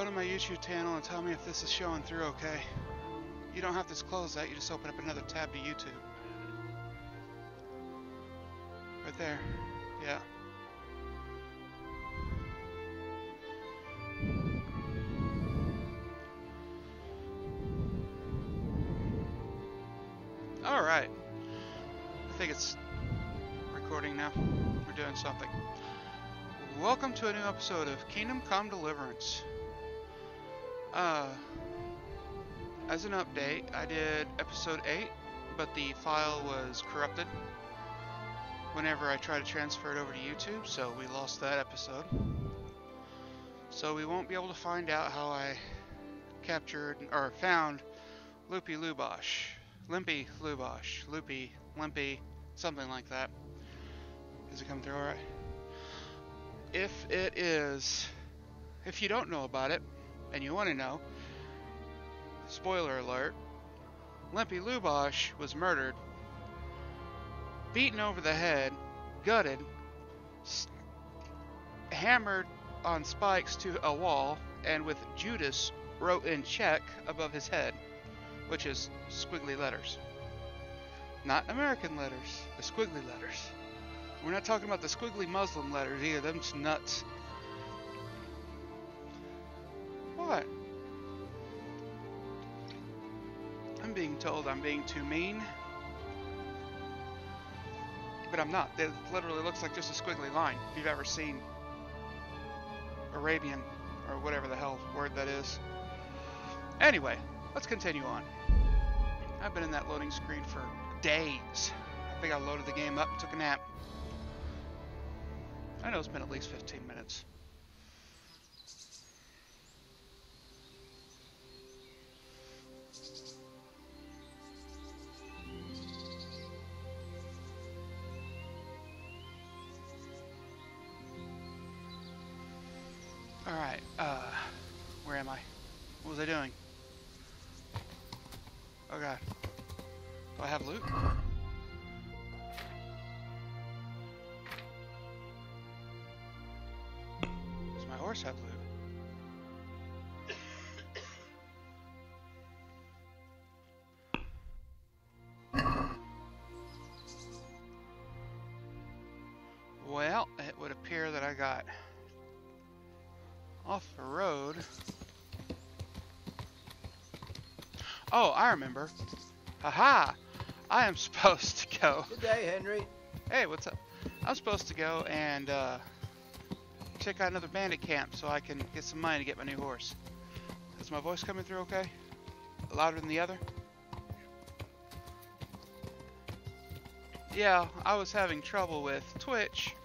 Go to my YouTube channel and tell me if this is showing through okay. You don't have to close that, you just open up another tab to YouTube. Right there. Yeah. Alright. I think it's recording now. We're doing something. Welcome to a new episode of Kingdom Come Deliverance. As an update, I did episode 8, but the file was corrupted whenever I tried to transfer it over to YouTube, so we lost that episode. So we won't be able to find out how I captured, or found Limpy Limpy, something like that. Is it coming through alright? If you don't know about it, and you want to know, spoiler alert, Limpy Lubosh was murdered, beaten over the head, gutted, hammered on spikes to a wall, and with Judas wrote in check above his head, which is squiggly letters. Not American letters, the squiggly letters. We're not talking about the squiggly Muslim letters either, them's nuts. What? I'm being told I'm being too mean. But I'm not. It literally looks like just a squiggly line, if you've ever seen Arabian, or whatever the hell word that is. Anyway, let's continue on. I've been in that loading screen for days. I think I loaded the game up and took a nap. I know it's been at least 15 minutes. Alright, where am I? What was I doing? Oh god. Do I have loot? Does my horse have loot? Well, it would appear that I got off the road. Oh, I remember. Haha! I am supposed to go. Good day, Henry. Hey, what's up? I'm supposed to go and check out another bandit camp so I can get some money to get my new horse. Is my voice coming through okay? Louder than the other? Yeah, I was having trouble with Twitch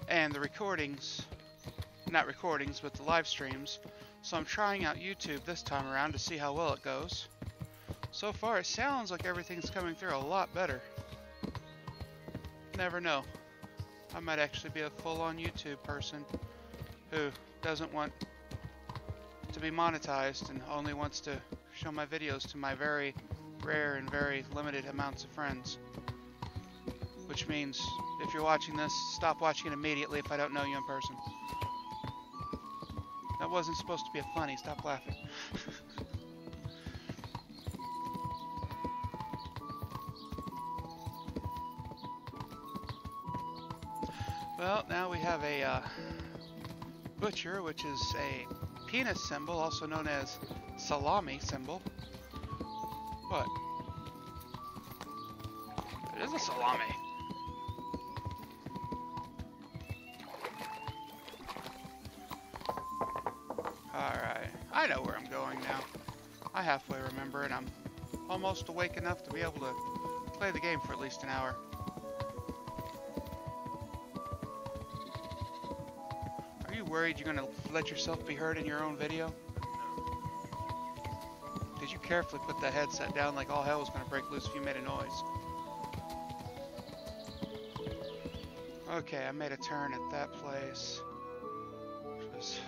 and the recordings. Not recordings, but the live streams. So I'm trying out YouTube this time around to see how well it goes. So far, it sounds like everything's coming through a lot better. Never know. I might actually be a full-on YouTube person who doesn't want to be monetized and only wants to show my videos to my very rare and very limited amounts of friends. Which means, if you're watching this, stop watching it immediately if I don't know you in person. That wasn't supposed to be a funny. Stop laughing. Well, now we have a butcher, which is a penis symbol, also known as salami symbol. What? It is a salami. Alright, I know where I'm going now. I halfway remember, and I'm almost awake enough to be able to play the game for at least an hour. Are you worried you're going to let yourself be heard in your own video? Did you carefully put that headset down like all hell was going to break loose if you made a noise? Okay, I made a turn at that place. Which was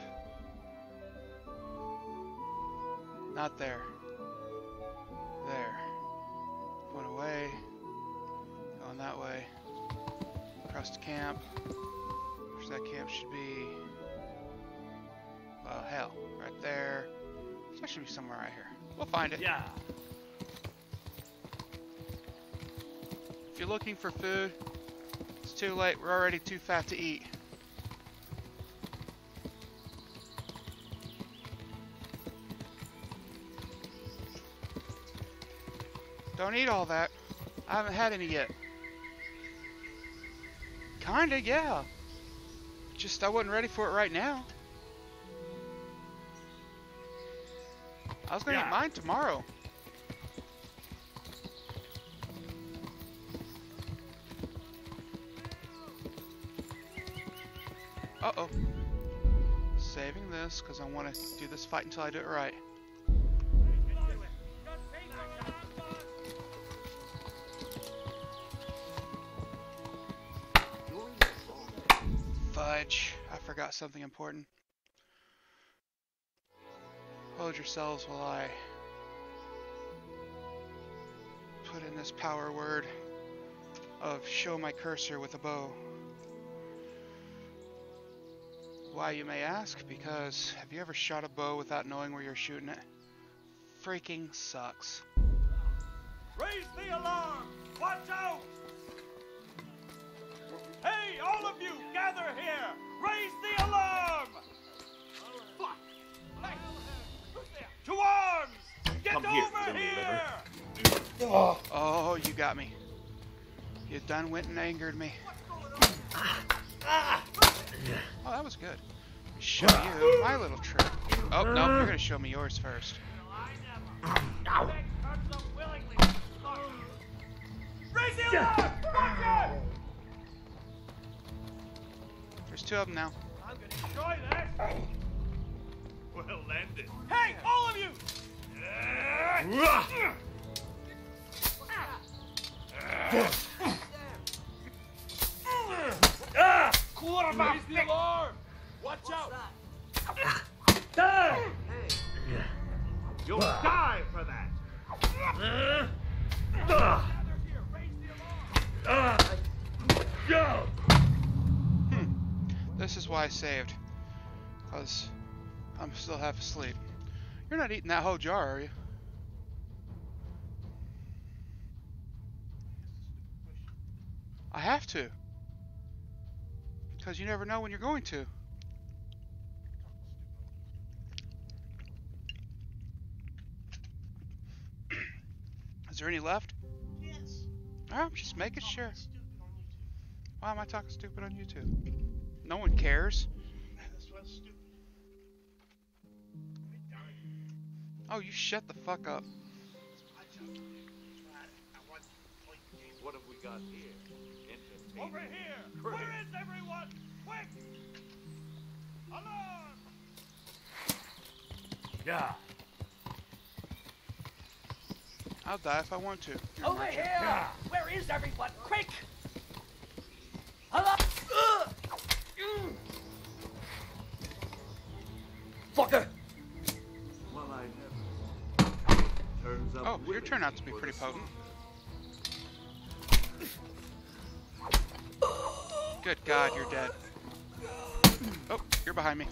not there. There. Going away. Going that way. Across the camp. Where's that camp should be? Oh, hell. Right there. So it should be somewhere right here. We'll find it. Yeah. If you're looking for food, it's too late. We're already too fat to eat. Don't eat all that. I haven't had any yet. Kinda, yeah. Just I wasn't ready for it right now. I was gonna eat mine tomorrow. Uh-oh. Saving this, because I want to do this fight until I do it right. Fudge. I forgot something important. Hold yourselves while I put in this power word of show my cursor with a bow. Why, you may ask? Because have you ever shot a bow without knowing where you're shooting it? Freaking sucks. Raise the alarm! Watch out! Hey, all of you, gather here! Raise the alarm! To arms! Get Come over here! Oh, you got me. You done went and angered me. Oh, that was good. Show you my little trick. Oh, no, you're gonna show me yours first. Raise the alarm! Watch out! There's two of them now. I'm gonna enjoy this! Well landed. Hey, all of you! Raise the alarm! Watch out! You'll die for that! This is why I saved. Because I'm still half asleep. You're not eating that whole jar, are you? I have to. Because you never know when you're going to. Is there any left? Yes. Oh, I'm just making sure. Stupid on YouTube. Why am I talking stupid on YouTube? No one cares. That's what's stupid. Oh, you shut the fuck up. What have we got here? Over here! Where is everyone? Quick! Alarm! Yeah. I'll die if I want to. Over here! Where is everyone? Quick! Hello? Fucker! Well, I never. Turns up. Oh, your turned out to be pretty potent. Good God, you're dead. Oh, you're behind me.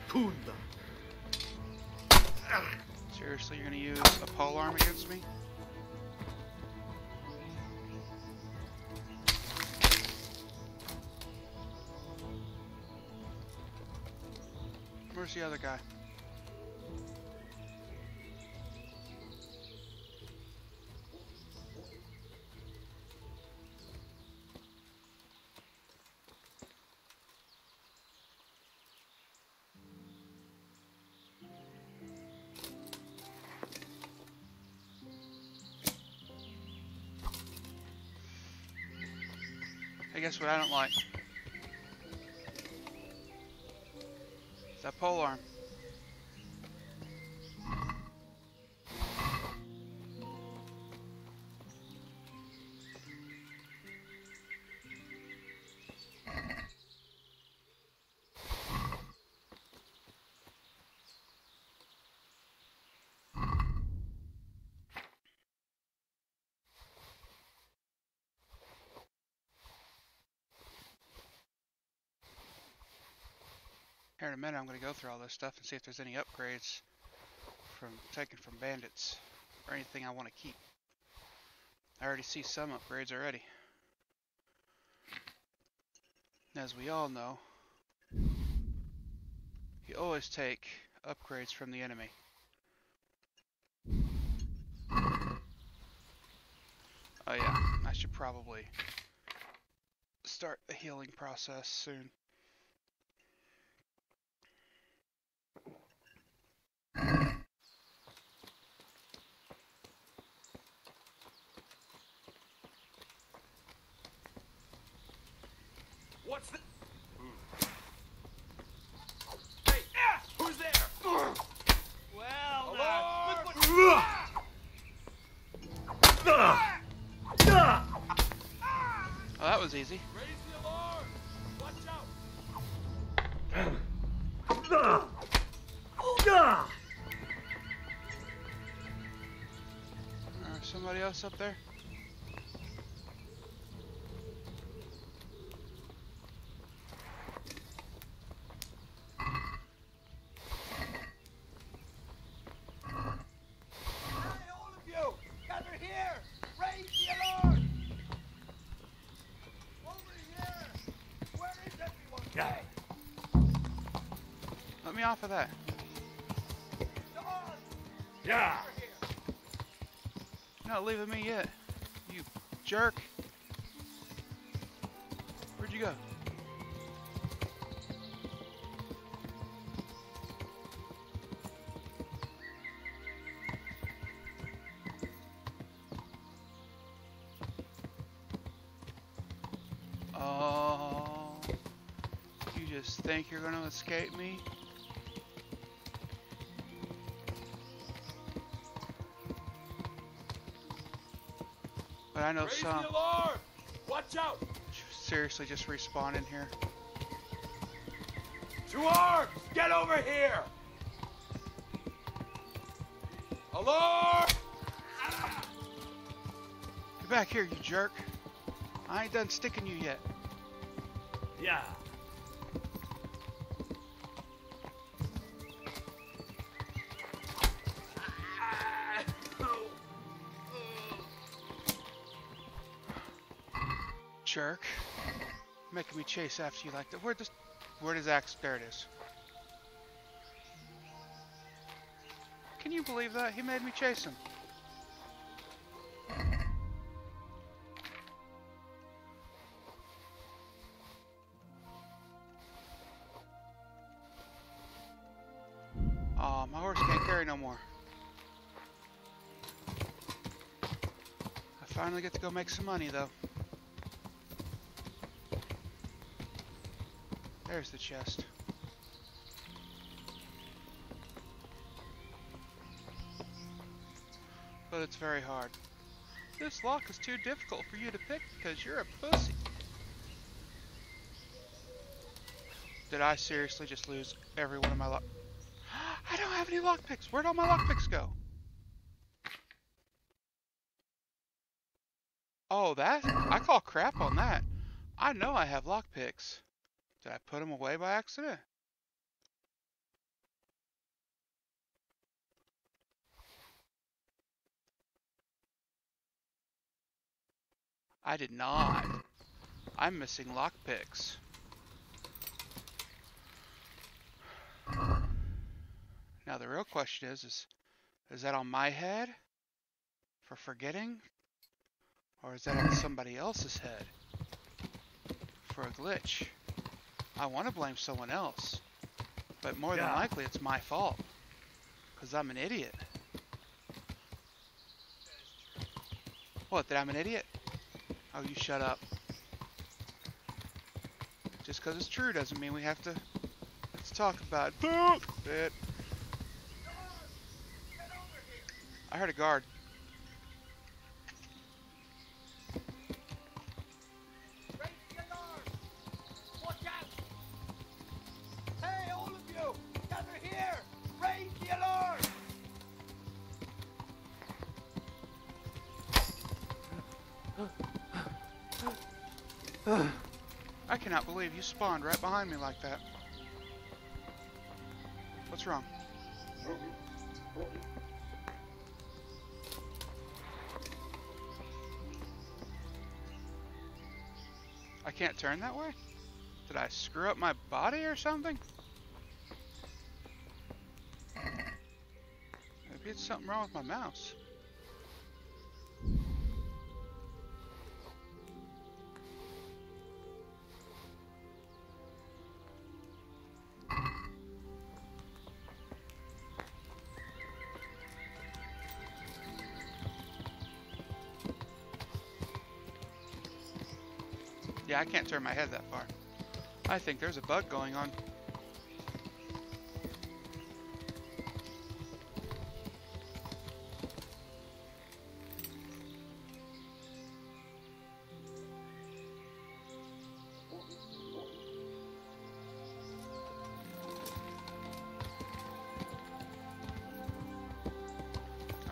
Kunda. Seriously, you're gonna use a polearm against me? Where's the other guy? Hey, guess what I don't like? It's that polearm. Here in a minute, I'm going to go through all this stuff and see if there's any upgrades taken from bandits or anything I want to keep. I already see some upgrades already. As we all know, you always take upgrades from the enemy. Oh yeah, I should probably start the healing process soon. What's the... Hey, who's there? Well, Oh, that was easy. Raise the alarm! Watch out! Somebody else up there? Hey, all of you! Gather here! Raise the alarm! Over here! Where is everyone? Yeah. Let me off of that. Yeah. You're not leaving me yet, you jerk. Where'd you go? Oh, you just think you're gonna escape me? But I know Raise some the alarm! Watch out! seriously just respawn in here. 2 arms! Get over here! Alarm! Get back here, you jerk. I ain't done sticking you yet. Yeah. Jerk. Making me chase after you like that. Where does Axe? There it is. Can you believe that? He made me chase him. Oh, my horse can't carry no more. I finally get to go make some money though. There's the chest. But it's very hard. This lock is too difficult for you to pick because you're a pussy. Did I seriously just lose every one of my lock? I don't have any lockpicks. Where'd all my lockpicks go? Oh, that? I call crap on that. I know I have lockpicks. Did I put them away by accident? I did not. I'm missing lockpicks. Now the real question is that on my head for forgetting? Or is that on somebody else's head for a glitch? I want to blame someone else, but more than likely it's my fault, because I'm an idiot. What, that I'm an idiot? Oh, you shut up. Just because it's true doesn't mean we have to... Let's talk about it. I heard a guard. Raise the alarm! Watch out! Hey, all of you! Gather here! Raise the alarm! I cannot believe you spawned right behind me like that. What's wrong? I can't turn that way? Did I screw up my body or something? Maybe it's something wrong with my mouse. Yeah, I can't turn my head that far. I think there's a bug going on.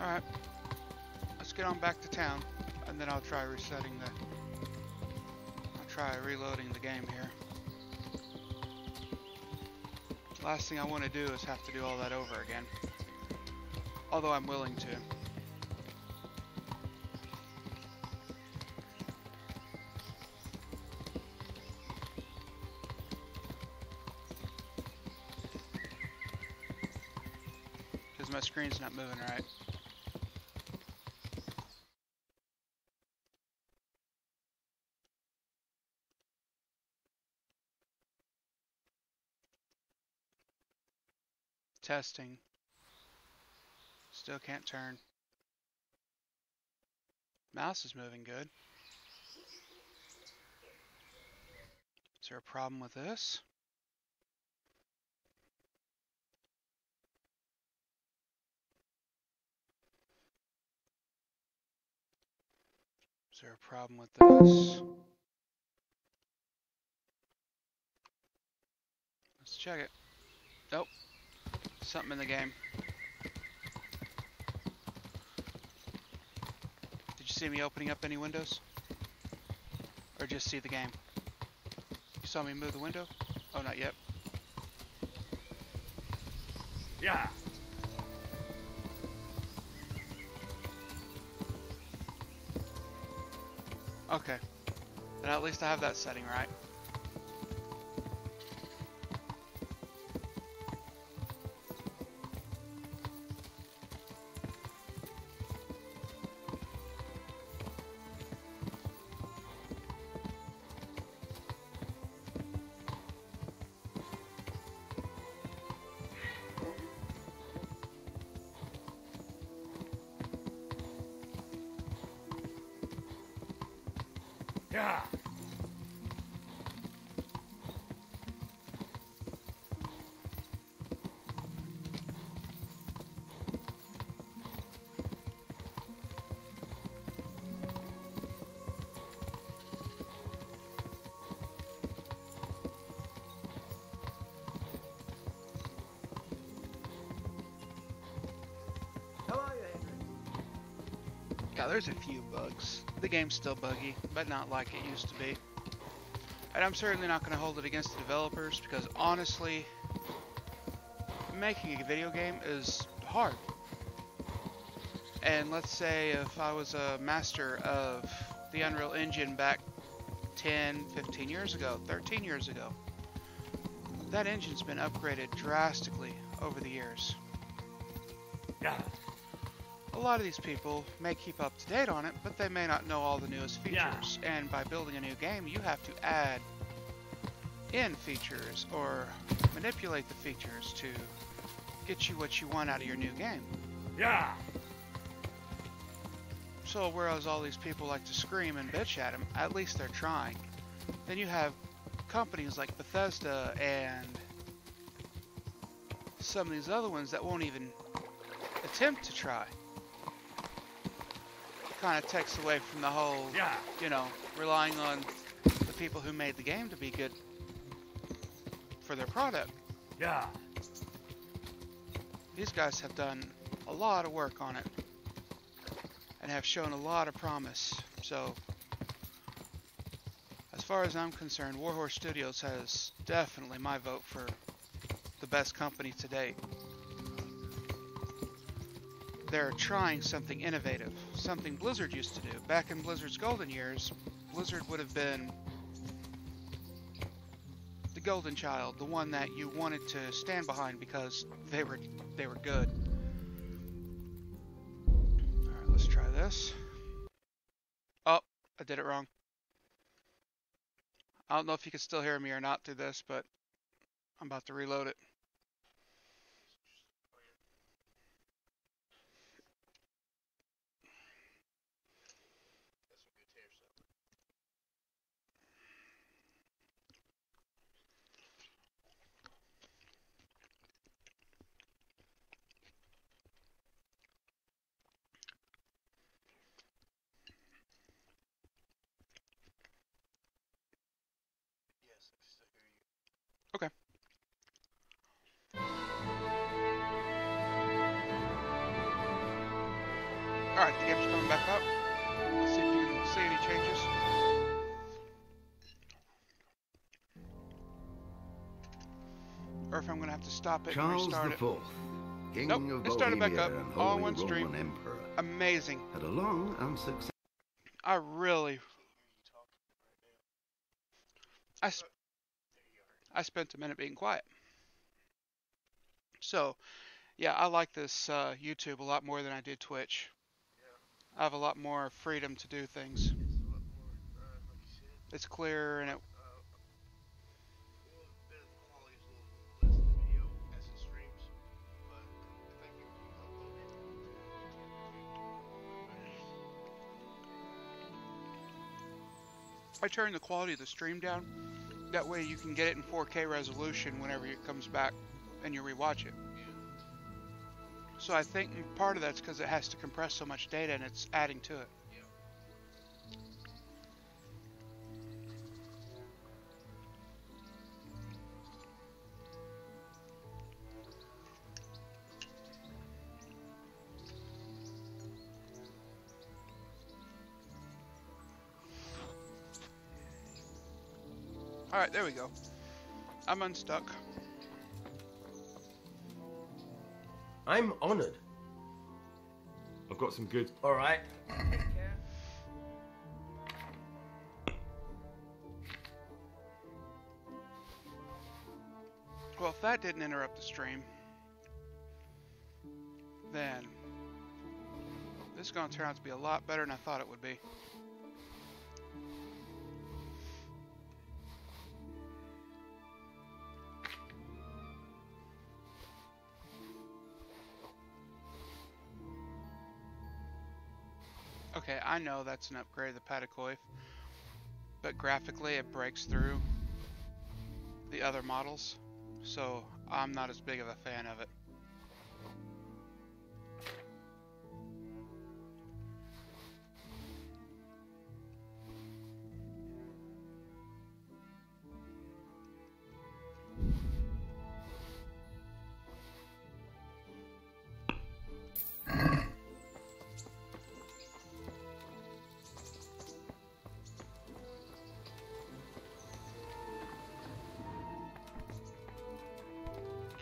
Alright, let's get on back to town, and then I'll try resetting the... I'll try reloading the game here. Last thing I want to do is have to do all that over again. Although I'm willing to. Because my screen's not moving right. Testing. Still can't turn. Mouse is moving good. Is there a problem with this? Is there a problem with this? Let's check it. Nope. Something in the game. Did you see me opening up any windows? Or just see the game? You saw me move the window? Oh, not yet. Yeah. Okay. Then at least I have that setting right. Yeah. How are you, Henry? Yeah, there's a few bugs. The game's still buggy, but not like it used to be. And I'm certainly not going to hold it against the developers because honestly, making a video game is hard. And let's say if I was a master of the Unreal Engine back 10, 15 years ago, 13 years ago, that engine's been upgraded drastically over the years. Yeah. A lot of these people may keep up to date on it, but they may not know all the newest features. Yeah. And by building a new game, you have to add in features or manipulate the features to get you what you want out of your new game. Yeah. So whereas all these people like to scream and bitch at them, at least they're trying. Then you have companies like Bethesda and some of these other ones that won't even attempt to try. Kind of takes away from the whole, Yeah. you know, relying on the people who made the game to be good for their product. Yeah. These guys have done a lot of work on it and have shown a lot of promise. So, as far as I'm concerned, Warhorse Studios has definitely my vote for the best company to date. They're trying something innovative, something Blizzard used to do. Back in Blizzard's golden years, Blizzard would have been the golden child, the one that you wanted to stand behind because they were good. Alright, let's try this. Oh, I did it wrong. I don't know if you can still hear me or not through this, but I'm about to reload it. Okay. Alright, the game's coming back up. Let's see if you can see any changes. Or if I'm going to have to stop it and restart it. Charles IV, King Nope, of it started back Bohemia up. and All in Holy one stream. Roman Emperor, Amazing. had a long and successful... I really... I spent a minute being quiet. So, yeah, I like this YouTube a lot more than I did Twitch. I have a lot more freedom to do things. It's clearer and it... I turn the quality of the stream down. That way you can get it in 4K resolution whenever it comes back and you rewatch it. So I think part of that's because it has to compress so much data and it's adding to it. Alright, there we go. I'm unstuck. I'm honored. I've got some good. All right. Well, if that didn't interrupt the stream, then this is going to turn out to be a lot better than I thought it would be. Okay, I know that's an upgrade of the Patacoif, but graphically it breaks through the other models, so I'm not as big of a fan of it.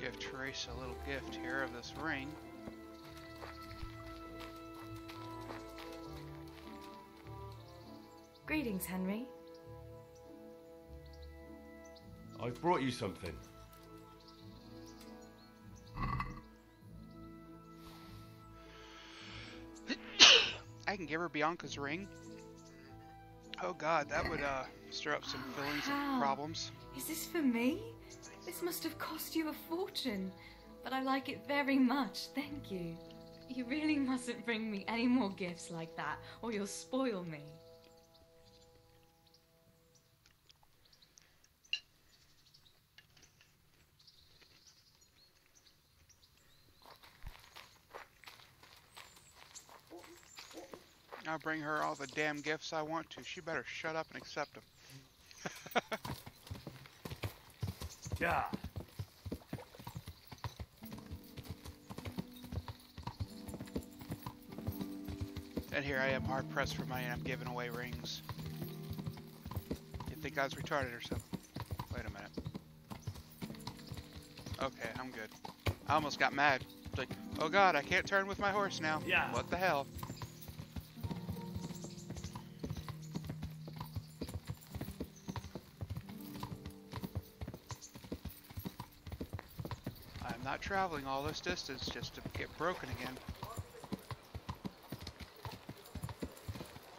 Give Teresa a little gift here of this ring. Greetings, Henry. I've brought you something. I can give her Bianca's ring. Oh god, that would stir up some feelings and problems. Is this for me? This must have cost you a fortune, but I like it very much, thank you. You really mustn't bring me any more gifts like that, or you'll spoil me. I'll bring her all the damn gifts I want to. She better shut up and accept them. Yeah. And here I am hard pressed for money and I'm giving away rings. You think I was retarded or something? Wait a minute. Okay, I'm good. I almost got mad. Like, oh god, I can't turn with my horse now. Yeah. What the hell? I'm not traveling all this distance just to get broken again.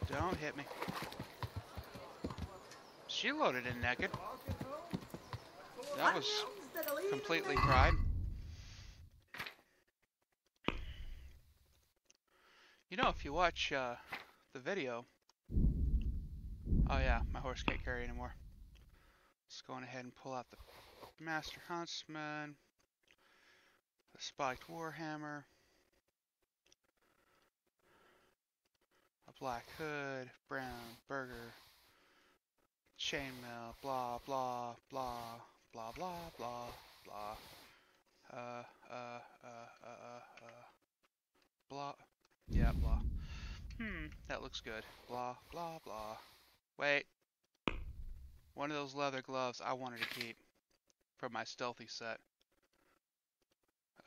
Don't hit me. She loaded in naked. That was completely pride. You know, if you watch the video... Oh yeah, my horse can't carry anymore. Let's go on ahead and pull out the Master Huntsman, the Spiked Warhammer, a Black Hood, Brown Burger, Chainmail, blah blah blah blah blah blah blah. Blah. Yeah, blah. That looks good. Blah blah blah. Wait. One of those leather gloves I wanted to keep from my stealthy set.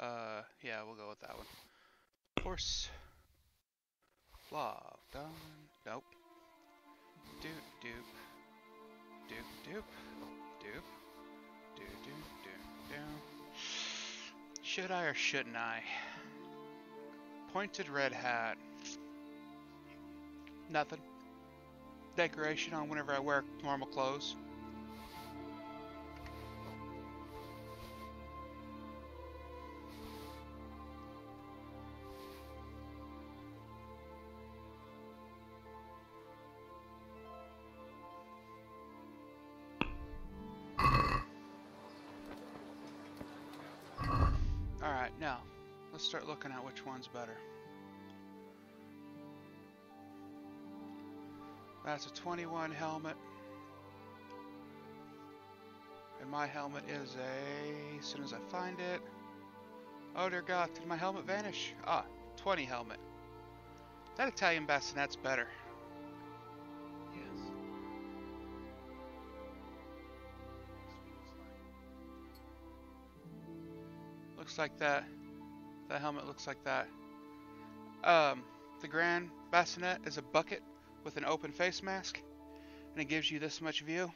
Yeah, we'll go with that one. Horse. Blah. Done. Nope. Doop doop. Doop doop. Doop. Doop doop doop doop. Should I or shouldn't I? Pointed red hat. Nothing. Decoration on whenever I wear normal clothes. Alright, now, let's start looking at which one's better. That's a 21 helmet. And my helmet is as soon as I find it. Oh dear God, did my helmet vanish? Ah, 20 helmet. That Italian bassinet's better. Yes. Looks like that. That helmet looks like that. The Grand Bassinet is a bucket with an open face mask, and it gives you this much view.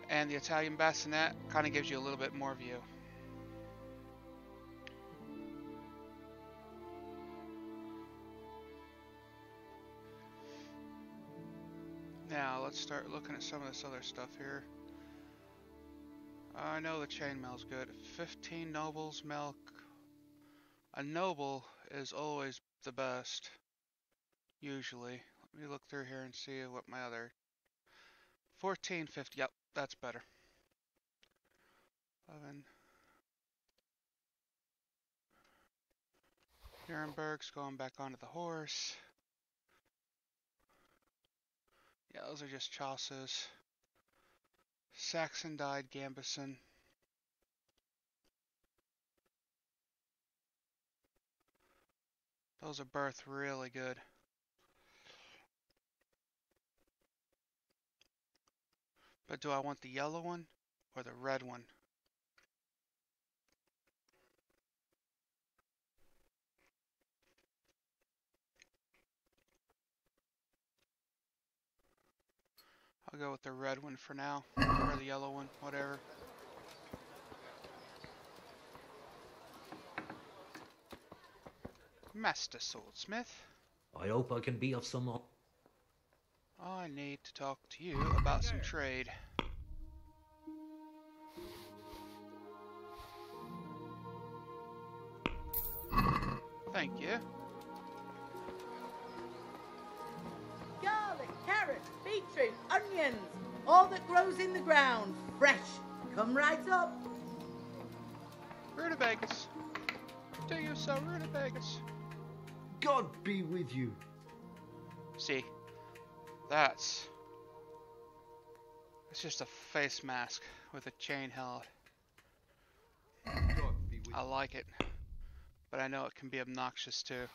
And the Italian Bassinet kind of gives you a little bit more view. Now let's start looking at some of this other stuff here. I know the chainmail's good. 15 nobles milk. A noble is always the best. Usually. Let me look through here and see what my other... 1450. Yep, that's better. 11. Nuremberg's going back onto the horse. Yeah, those are just Chauces. Saxon died Gambison. Those are both really good. But do I want the yellow one or the red one? I'll go with the red one for now, or the yellow one, whatever. Master Swordsmith. I hope I can be of some... I need to talk to you about some trade. Thank you. Garlic, carrots, beetroot, onions, all that grows in the ground, fresh. Come right up. Rutabagas. Do you sell rutabagas? God be with you. See, that's it's just a face mask with a chain held. God be with I like it, but I know it can be obnoxious too.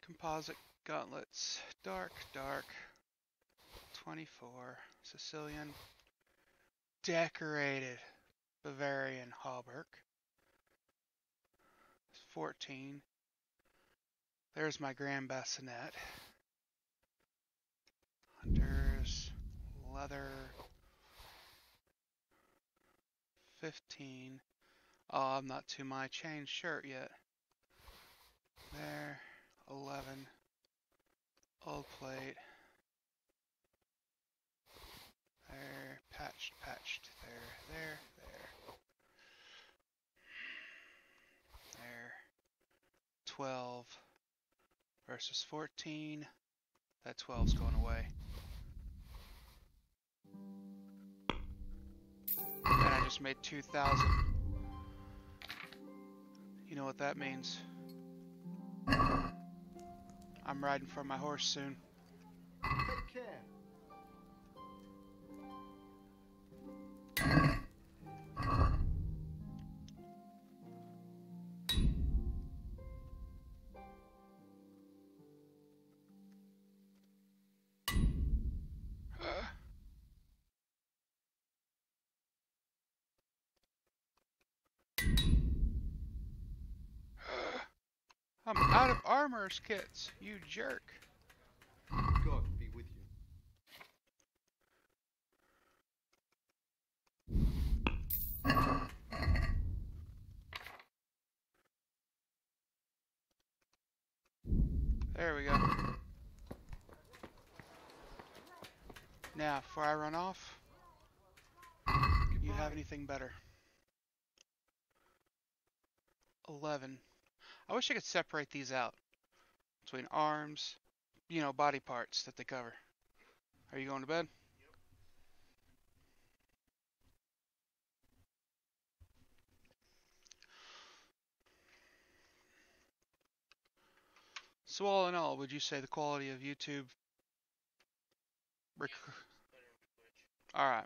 Composite Gauntlets. Dark, dark. 24. Sicilian. Decorated. Bavarian hauberk. 14. There's my grand bassinet. Hunter's leather. 15. Oh, I'm not to my chain shirt yet. There. 11. Old plate. There. Patched, patched. There, there, there. There. 12 versus 14. That 12's going away. And I just made 2,000. You know what that means. I'm riding for my horse soon. Take care. I'm out of armor's kits, you jerk. God be with you. There we go. Now, before I run off, you have anything better? 11. I wish I could separate these out between arms, you know, body parts that they cover. Are you going to bed? So all in all, would you say the quality of YouTube? All right.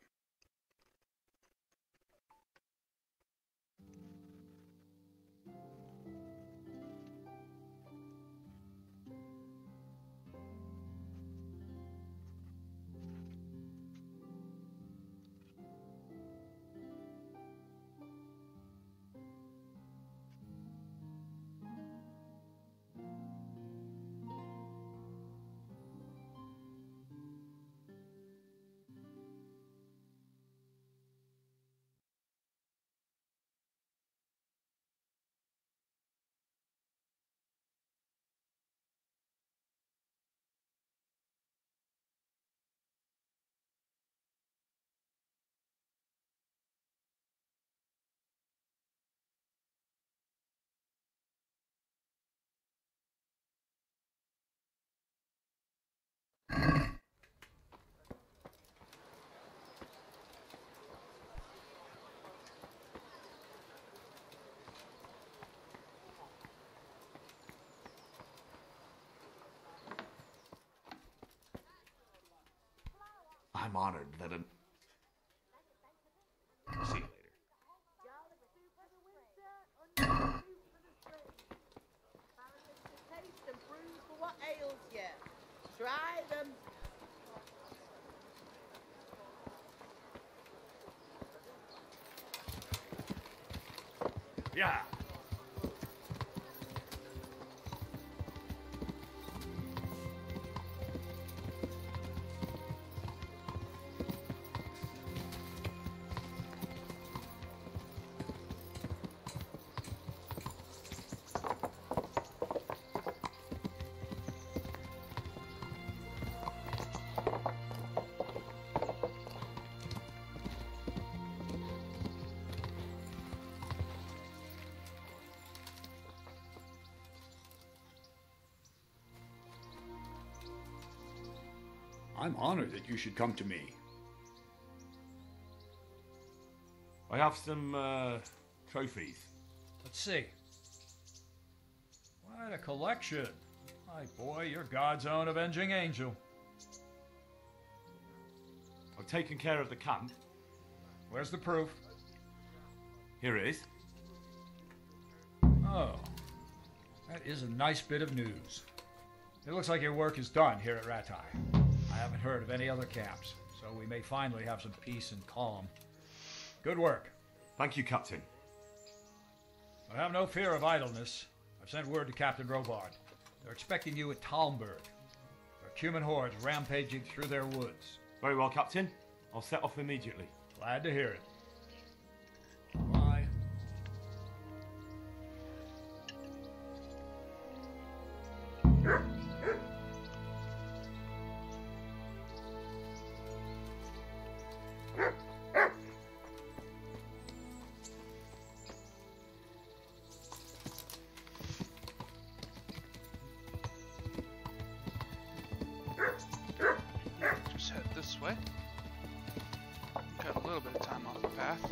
I'm honored that an... See you later. Taste and brew for what ails you. Try them. Yeah. I'm honored that you should come to me. I have some trophies. Let's see. Quite a collection. My boy, you're God's own avenging angel. I've taken care of the camp. Where's the proof? Here it is. Oh, that is a nice bit of news. It looks like your work is done here at Ratai. I haven't heard of any other camps, so we may finally have some peace and calm. Good work. Thank you, Captain. But have no fear of idleness. I've sent word to Captain Robard. They're expecting you at Talmberg. There are Cuman hordes rampaging through their woods. Very well, Captain. I'll set off immediately. Glad to hear it. Bye. Just head this way. Cut a little bit of time off the path.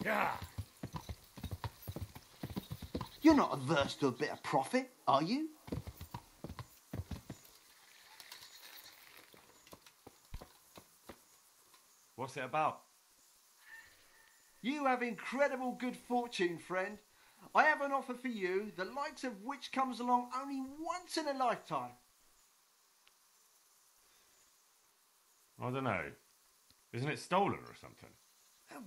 Yeah. You're not averse to a bit of profit, are you? What's it about? You have incredible good fortune, friend. I have an offer for you, the likes of which comes along only once in a lifetime. I don't know. Isn't it stolen or something?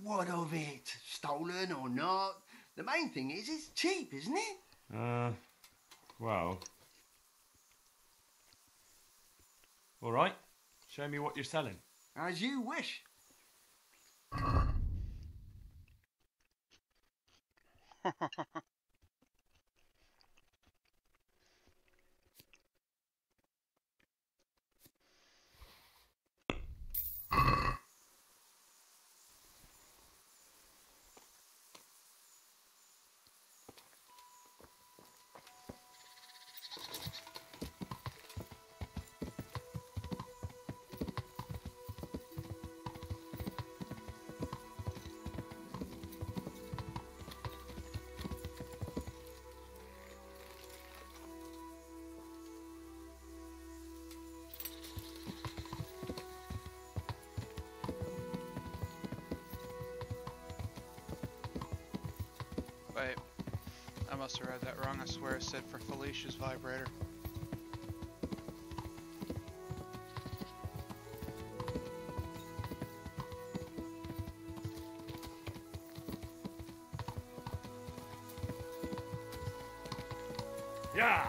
What of it? Stolen or not? The main thing is it's cheap, isn't it? Well. All right. Show me what you're selling. As you wish. Wait, I must have read that wrong. I swear it said for Felicia's vibrator. Yeah.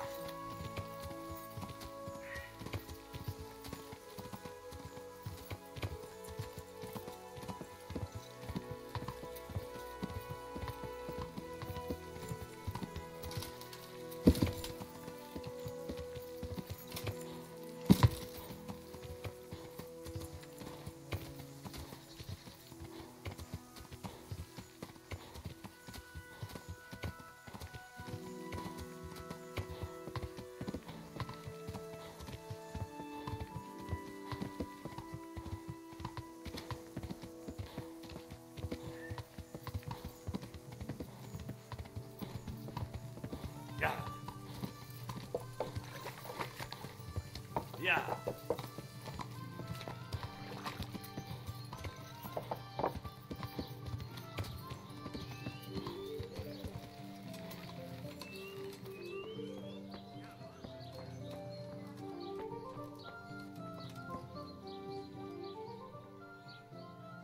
Yeah.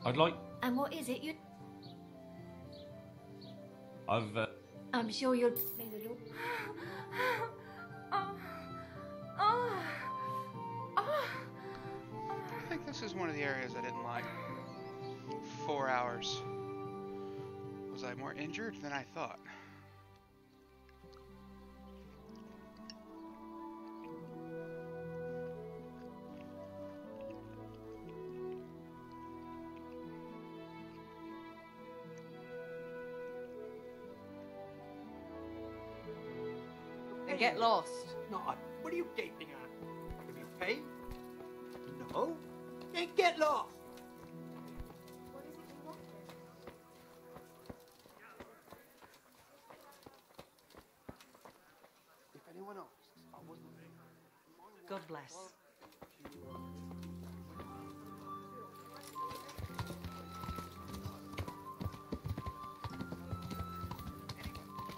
I'd like... And what is it you... I've... I'm sure you'll... I think this is one of the areas I didn't like. 4 hours. Was I more injured than I thought? And get lost. No, what are you gaping at? Have you paid? No? Then get lost! If anyone asks, I wasn't. God bless.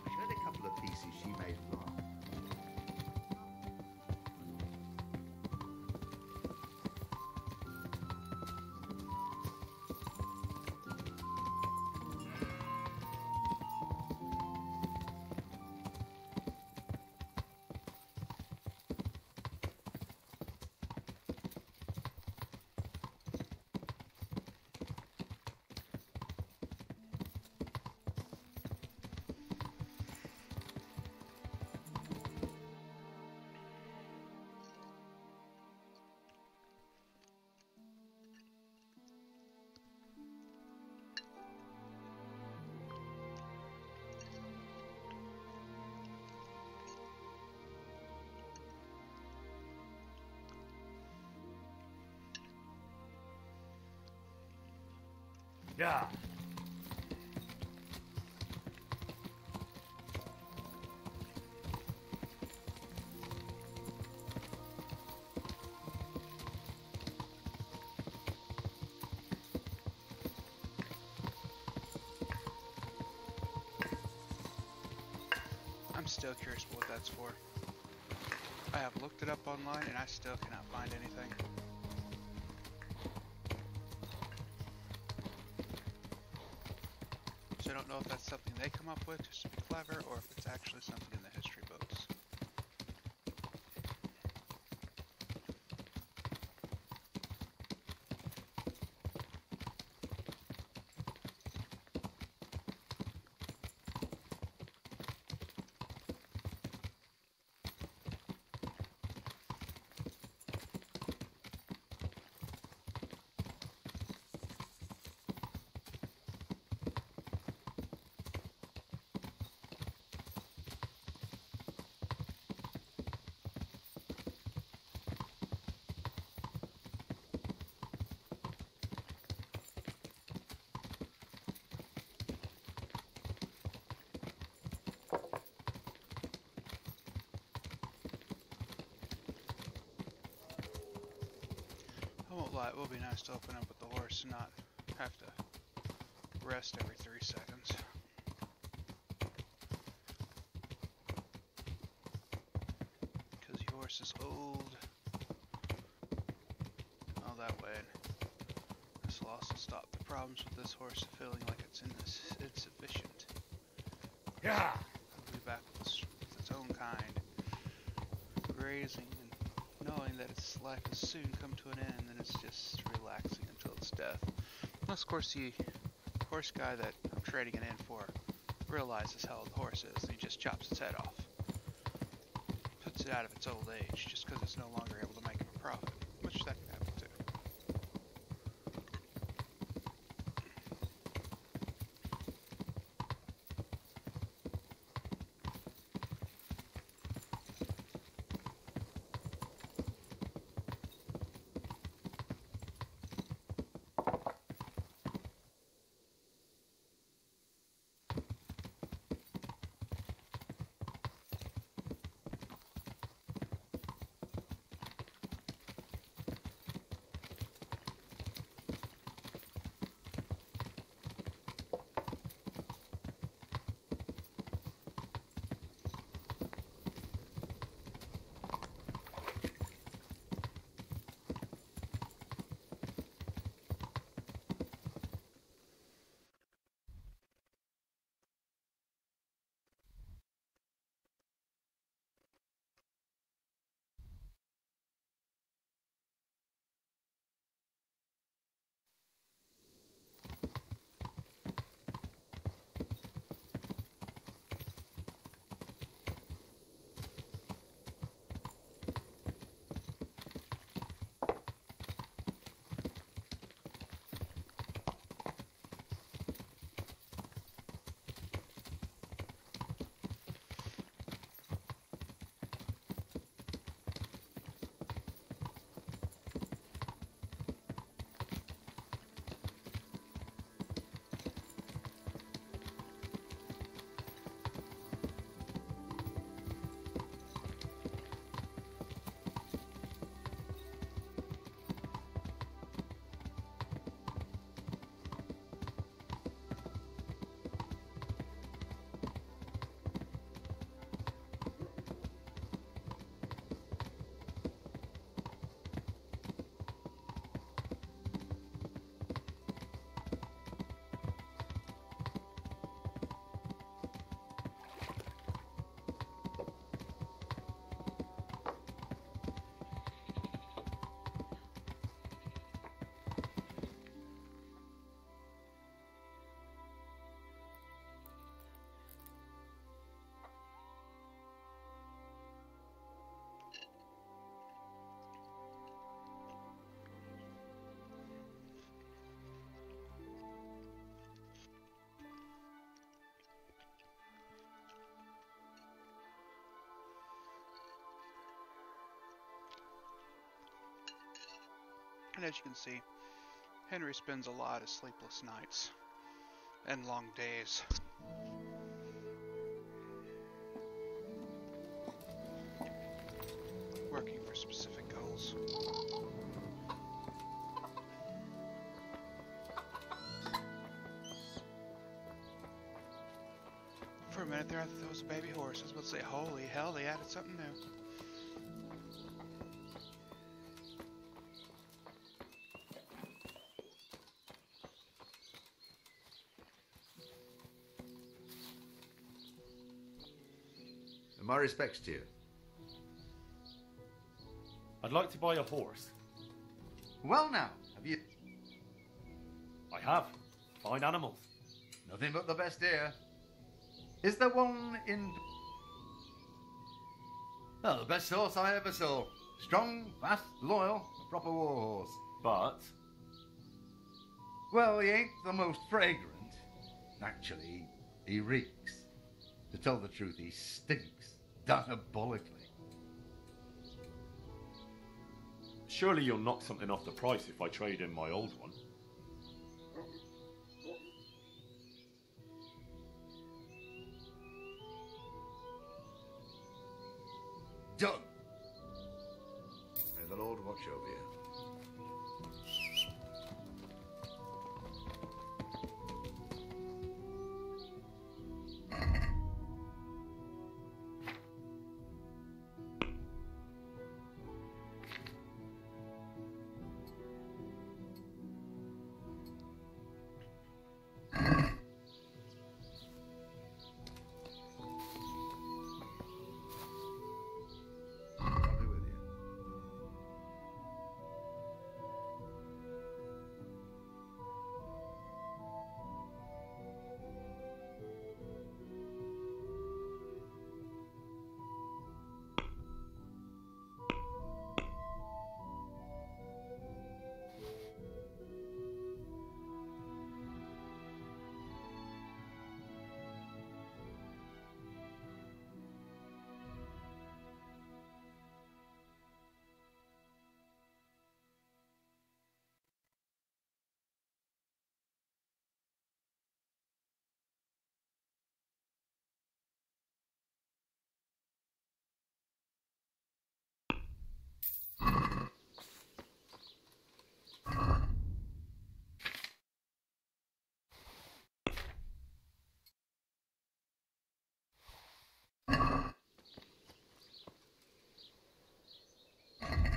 I heard a couple of pieces she made laugh. Yeah. I'm still curious what that's for. I have looked it up online and I still cannot find anything. So I don't know if that's something they come up with just to be clever or if it's actually something in the history books. I won't lie, it will be nice to open up with the horse and not have to rest every 3 seconds. Because the horse is old. All that way. This will also stop the problems with this horse feeling like it's insufficient. Yeah. It'll be back with its own kind. Grazing and knowing that its life will soon come to an end, and it's just relaxing until its death. Unless, of course, the horse guy that I'm trading it in for realizes how old the horse is, and he just chops its head off. Puts it out of its old age, just because it's no longer able to make him a profit, which that can happen too. And as you can see, Henry spends a lot of sleepless nights and long days. Working for specific goals. For a minute there, I thought that was a baby horse. I was about to say, holy hell, they added something new. And my respects to you. I'd like to buy a horse. Well now, have you... I have. Fine animals. Nothing but the best here. Is there one in... Well, the best horse I ever saw. Strong, fast, loyal, a proper war horse. But... Well, he ain't the most fragrant. Actually, he reeks. To tell the truth, he stinks diabolically. Surely you'll knock something off the price if I trade in my old one. Done. May the Lord watch over you.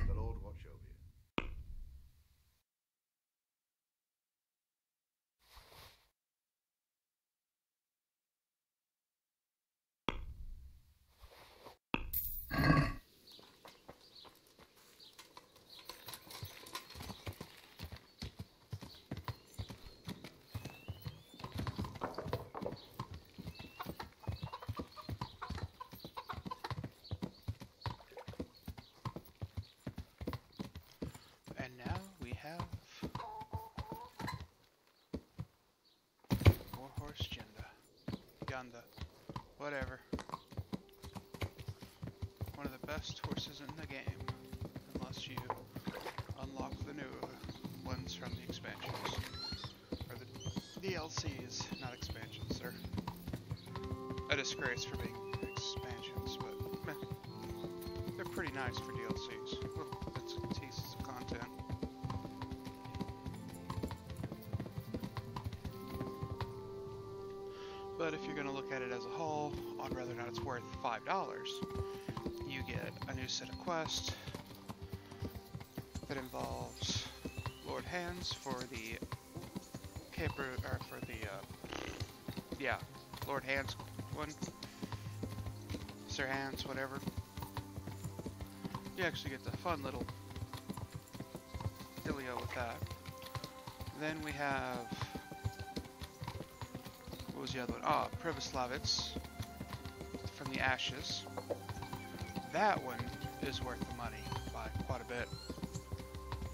The Lord watch over you. And now we have Warhorse Yanda, whatever. One of the best horses in the game, unless you unlock the new ones from the expansions, or the DLCs, not expansions. They're a disgrace for being expansions, but meh, they're pretty nice for DLCs. Little bits and pieces of content. But if you're going to look at it as a whole, on whether or not it's worth $5, you get a new set of quests that involves Lord Hands for the camper, or for the, yeah, Lord Hands one, Sir Hands, whatever. You actually get the fun little dealio with that. Then we have, what was the other one? Ah, Privoslavitz from the Ashes. That one is worth the money by quite a bit.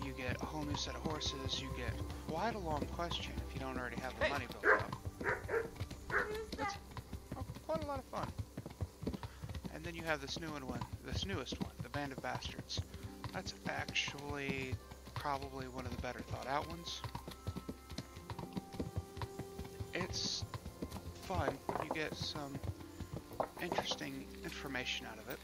You get a whole new set of horses. You get quite a long quest chain if you don't already have the money built up. It's quite a lot of fun. And then you have this newest one, the Band of Bastards. That's actually probably one of the better thought out ones. It's fun. You get some interesting information out of it.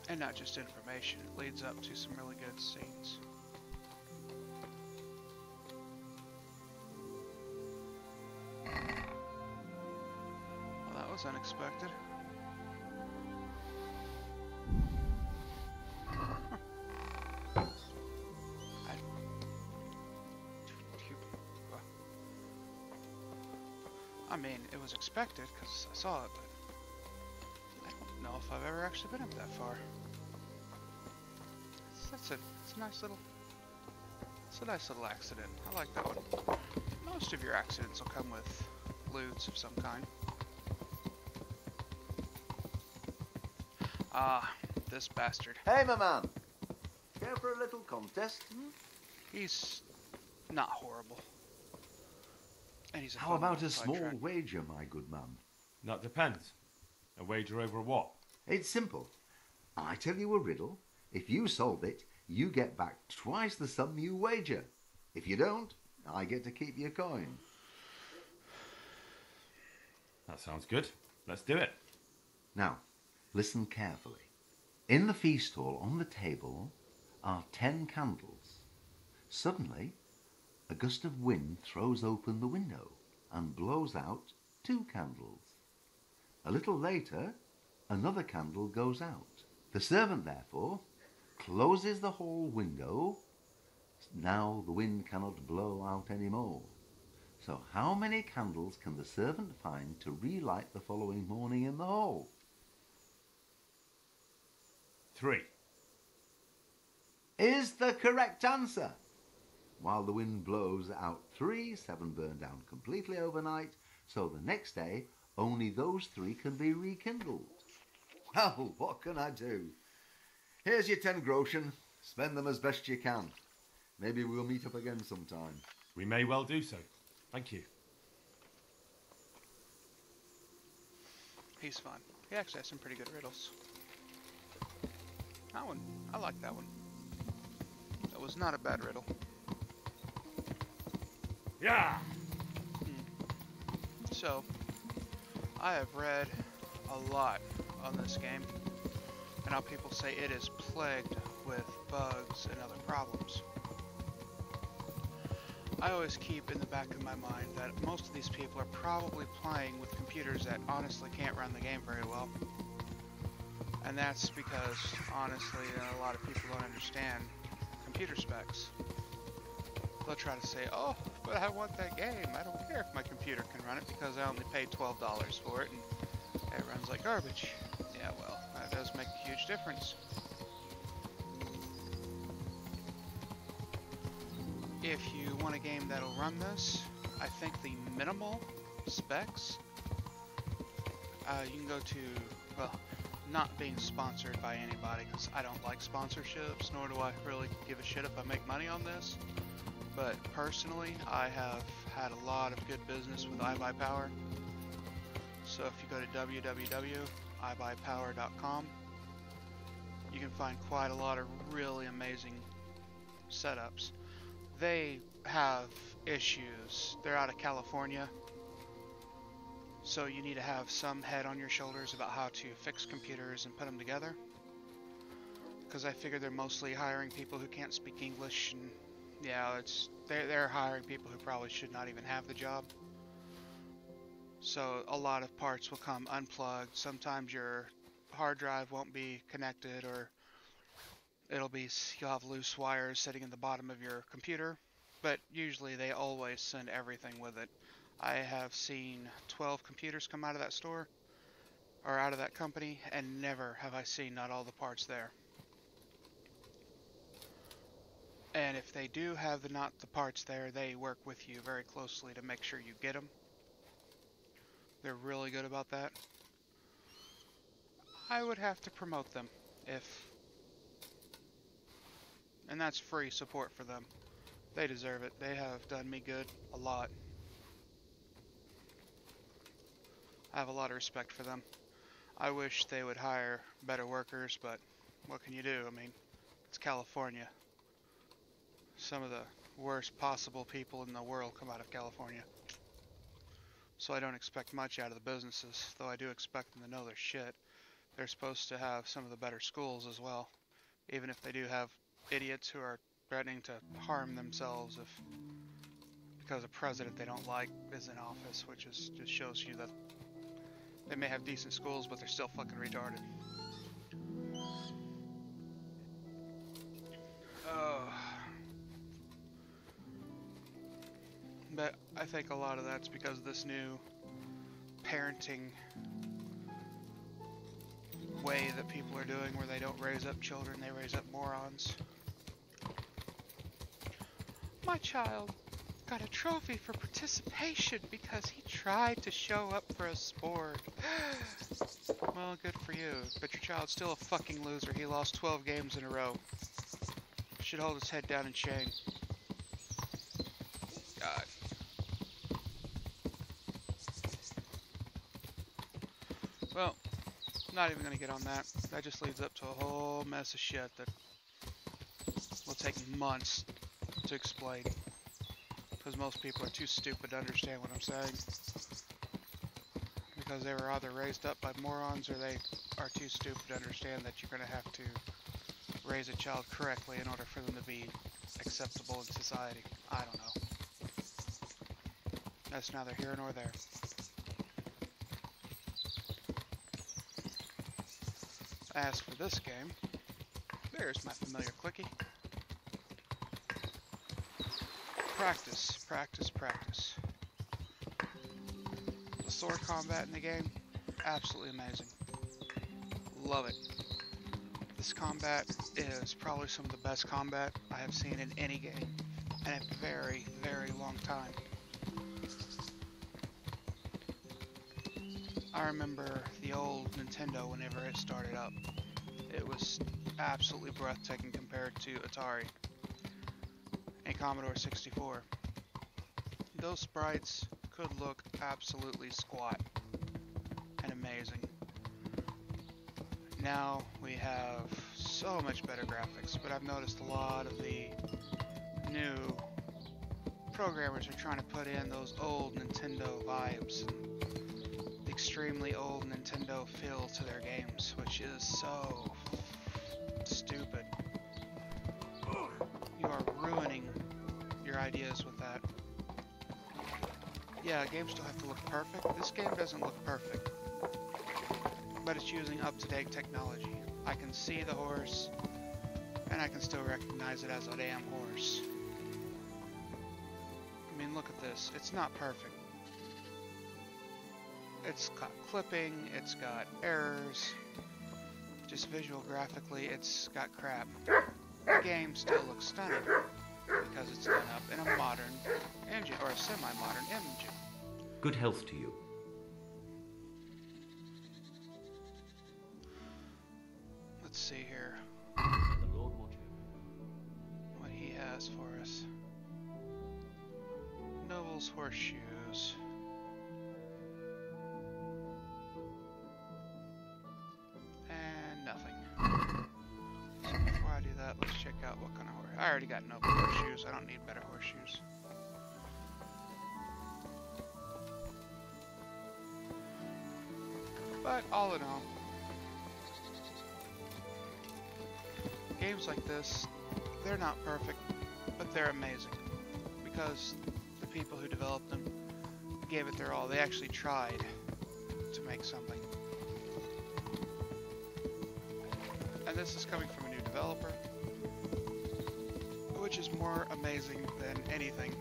And not just information, it leads up to some really good scenes. Well, that was unexpected. I mean, it was expected because I saw it, but I don't know if I've ever actually been up that far. It's a nice little, accident. I like that one. Most of your accidents will come with loots of some kind. Ah, this bastard. Hey, my man. Care for a little contest? He's not horrible. And he's a How about a sidetrack. small wager, my good man? That depends. A wager over what? It's simple. I tell you a riddle. If you solve it, you get back twice the sum you wager. If you don't, I get to keep your coin. That sounds good. Let's do it. Now, listen carefully. In the feast hall on the table are 10 candles. Suddenly, a gust of wind throws open the window and blows out 2 candles. A little later, another candle goes out. The servant, therefore, closes the hall window. Now the wind cannot blow out any more. So how many candles can the servant find to relight the following morning in the hall? 3. Is the correct answer. While the wind blows out 3, 7 burn down completely overnight, so the next day only those 3 can be rekindled. Well, what can I do? Here's your 10 groschen. Spend them as best you can. Maybe we'll meet up again sometime. We may well do so. Thank you. He's fun. He actually has some pretty good riddles. That one, I like that one. That was not a bad riddle. Yeah! So, I have read a lot on this game, and how people say it is plagued with bugs and other problems. I always keep in the back of my mind that most of these people are probably playing with computers that honestly can't run the game very well. And that's because, honestly, a lot of people don't understand computer specs. They'll try to say, oh, but I want that game. I don't care if my computer can run it because I only paid $12 for it and it runs like garbage. Yeah, well, that does make a huge difference. If you want a game that'll run this, I think the minimal specs, you can go to, well, not being sponsored by anybody because I don't like sponsorships, nor do I really give a shit if I make money on this. But personally, I have had a lot of good business with iBuyPower. So if you go to www.ibuypower.com, you can find quite a lot of really amazing setups. They have issues. They're out of California, so you need to have some head on your shoulders about how to fix computers and put them together. Because I figure they're mostly hiring people who can't speak English, and yeah, they're hiring people who probably should not even have the job. So a lot of parts will come unplugged. Sometimes your hard drive won't be connected, or you'll have loose wires sitting in the bottom of your computer. But usually they always send everything with it. I have seen 12 computers come out of that store, or out of that company, and never have I seen not all the parts there. And if they do have not the parts there, they work with you very closely to make sure you get them. They're really good about that. I would have to promote them if And that's free support for them. They deserve it. They have done me good a lot. I have a lot of respect for them. I wish they would hire better workers, but what can you do? I mean, it's California. Some of the worst possible people in the world come out of California. So I don't expect much out of the businesses, though I do expect them to know their shit. They're supposed to have some of the better schools as well, even if they do have idiots who are threatening to harm themselves because a president they don't like is in office, which just shows you that they may have decent schools, but they're still fucking retarded. But I think a lot of that's because of this new parenting way that people are doing, where they don't raise up children, they raise up morons. My child got a trophy for participation because he tried to show up for a sport. Well, good for you, but your child's still a fucking loser. He lost 12 games in a row. Should hold his head down in shame. God. Well, not even gonna get on that. That just leads up to a whole mess of shit that will take months to explain. Because most people are too stupid to understand what I'm saying. Because they were either raised up by morons, or they are too stupid to understand that you're gonna have to raise a child correctly in order for them to be acceptable in society. I don't know. That's neither here nor there. As for this game, there's my familiar clicky. Practice, practice, practice. The sword combat in the game, absolutely amazing. Love it. This combat is probably some of the best combat I have seen in any game in a very, very long time. I remember the old Nintendo whenever it started up. It was absolutely breathtaking compared to Atari and Commodore 64. Those sprites could look absolutely squat and amazing. Now we have so much better graphics, but I've noticed a lot of the new programmers are trying to put in those old Nintendo vibes, and the extremely old Nintendo feel to their games, which is so stupid. You are ruining your ideas with that. Yeah, games still have to look perfect. This game doesn't look perfect, but it's using up-to-date technology. I can see the horse, and I can still recognize it as a damn horse. I mean, look at this. It's not perfect. It's got clipping, it's got errors. Just visual graphically, it's got crap. The game still looks stunning because it's done up in a modern engine, or a semi-modern engine. Good health to you. Let's see here what he has for us. Noble's horseshoes. And nothing. So before I do that, let's check out what kind of horse. I already got noble horseshoes. I don't need better horseshoes. But all in all, games like this, they're not perfect, but they're amazing. Because the people who developed them gave it their all. They actually tried to make something. And this is coming from a new developer, which is more amazing than anything.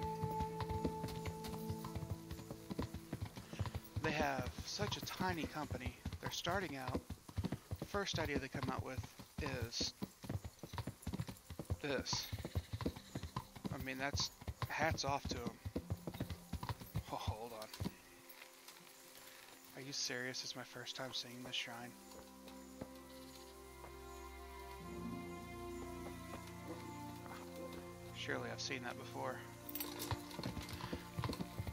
They have such a tiny company. They're starting out. The first idea they come out with is this. I mean, that's hats off to them. Oh, hold on. Are you serious? It's my first time seeing this shrine. Surely I've seen that before.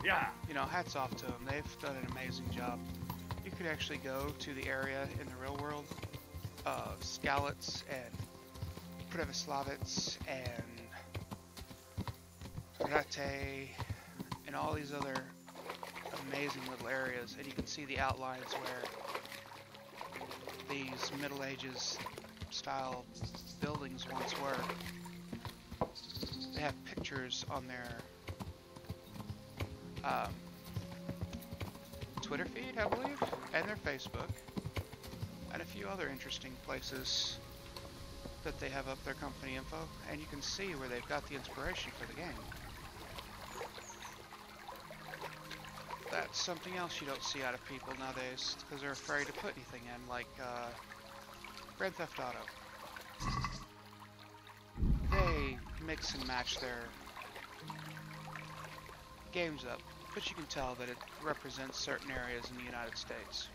Yeah. You know, hats off to them. They've done an amazing job. You could actually go to the area in the real world of Skalitz and Prevoslavets and Rate and all these other amazing little areas, and you can see the outlines where these Middle Ages style buildings once were. They have pictures on their Twitter feed, I believe, and their Facebook, and a few other interesting places that they have up their company info, and you can see where they've got the inspiration for the game. That's something else you don't see out of people nowadays, because they're afraid to put anything in, like Grand Theft Auto. They mix and match their games up, but you can tell that it represents certain areas in the United States.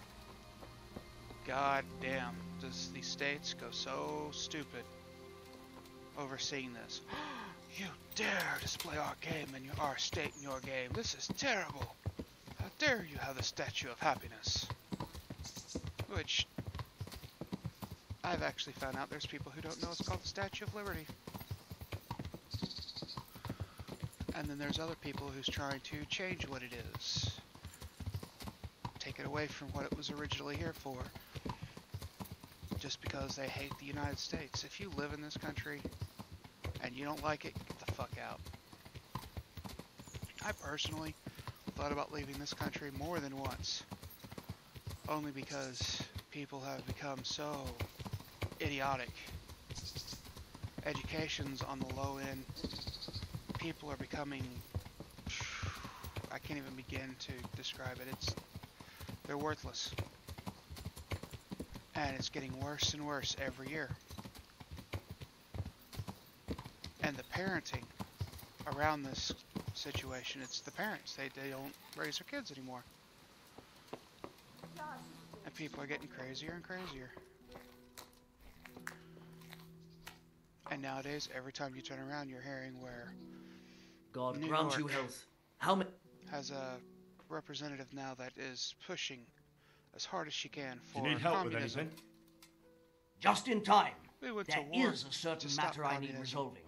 God damn, does these states go so stupid overseeing this. You dare display our game in our state in your game. This is terrible. How dare you have the Statue of Happiness? Which, I've actually found out there's people who don't know it's called the Statue of Liberty. And then there's other people who's trying to change what it is. Take it away from what it was originally here for. Just because they hate the United States. If you live in this country and you don't like it, get the fuck out. I personally thought about leaving this country more than once. Only because people have become so idiotic. Education's on the low end. People are becoming, I can't even begin to describe it. They're worthless. And it's getting worse and worse every year. And the parenting around this situation, it's the parents. They don't raise their kids anymore. And people are getting crazier and crazier. And nowadays, every time you turn around, you're hearing where God New grant you York health. How many has a representative now that is pushing as hard as she can for Do you need help communism. with anything? Just in time. We went There to war is a certain to stop matter I need communism resolving.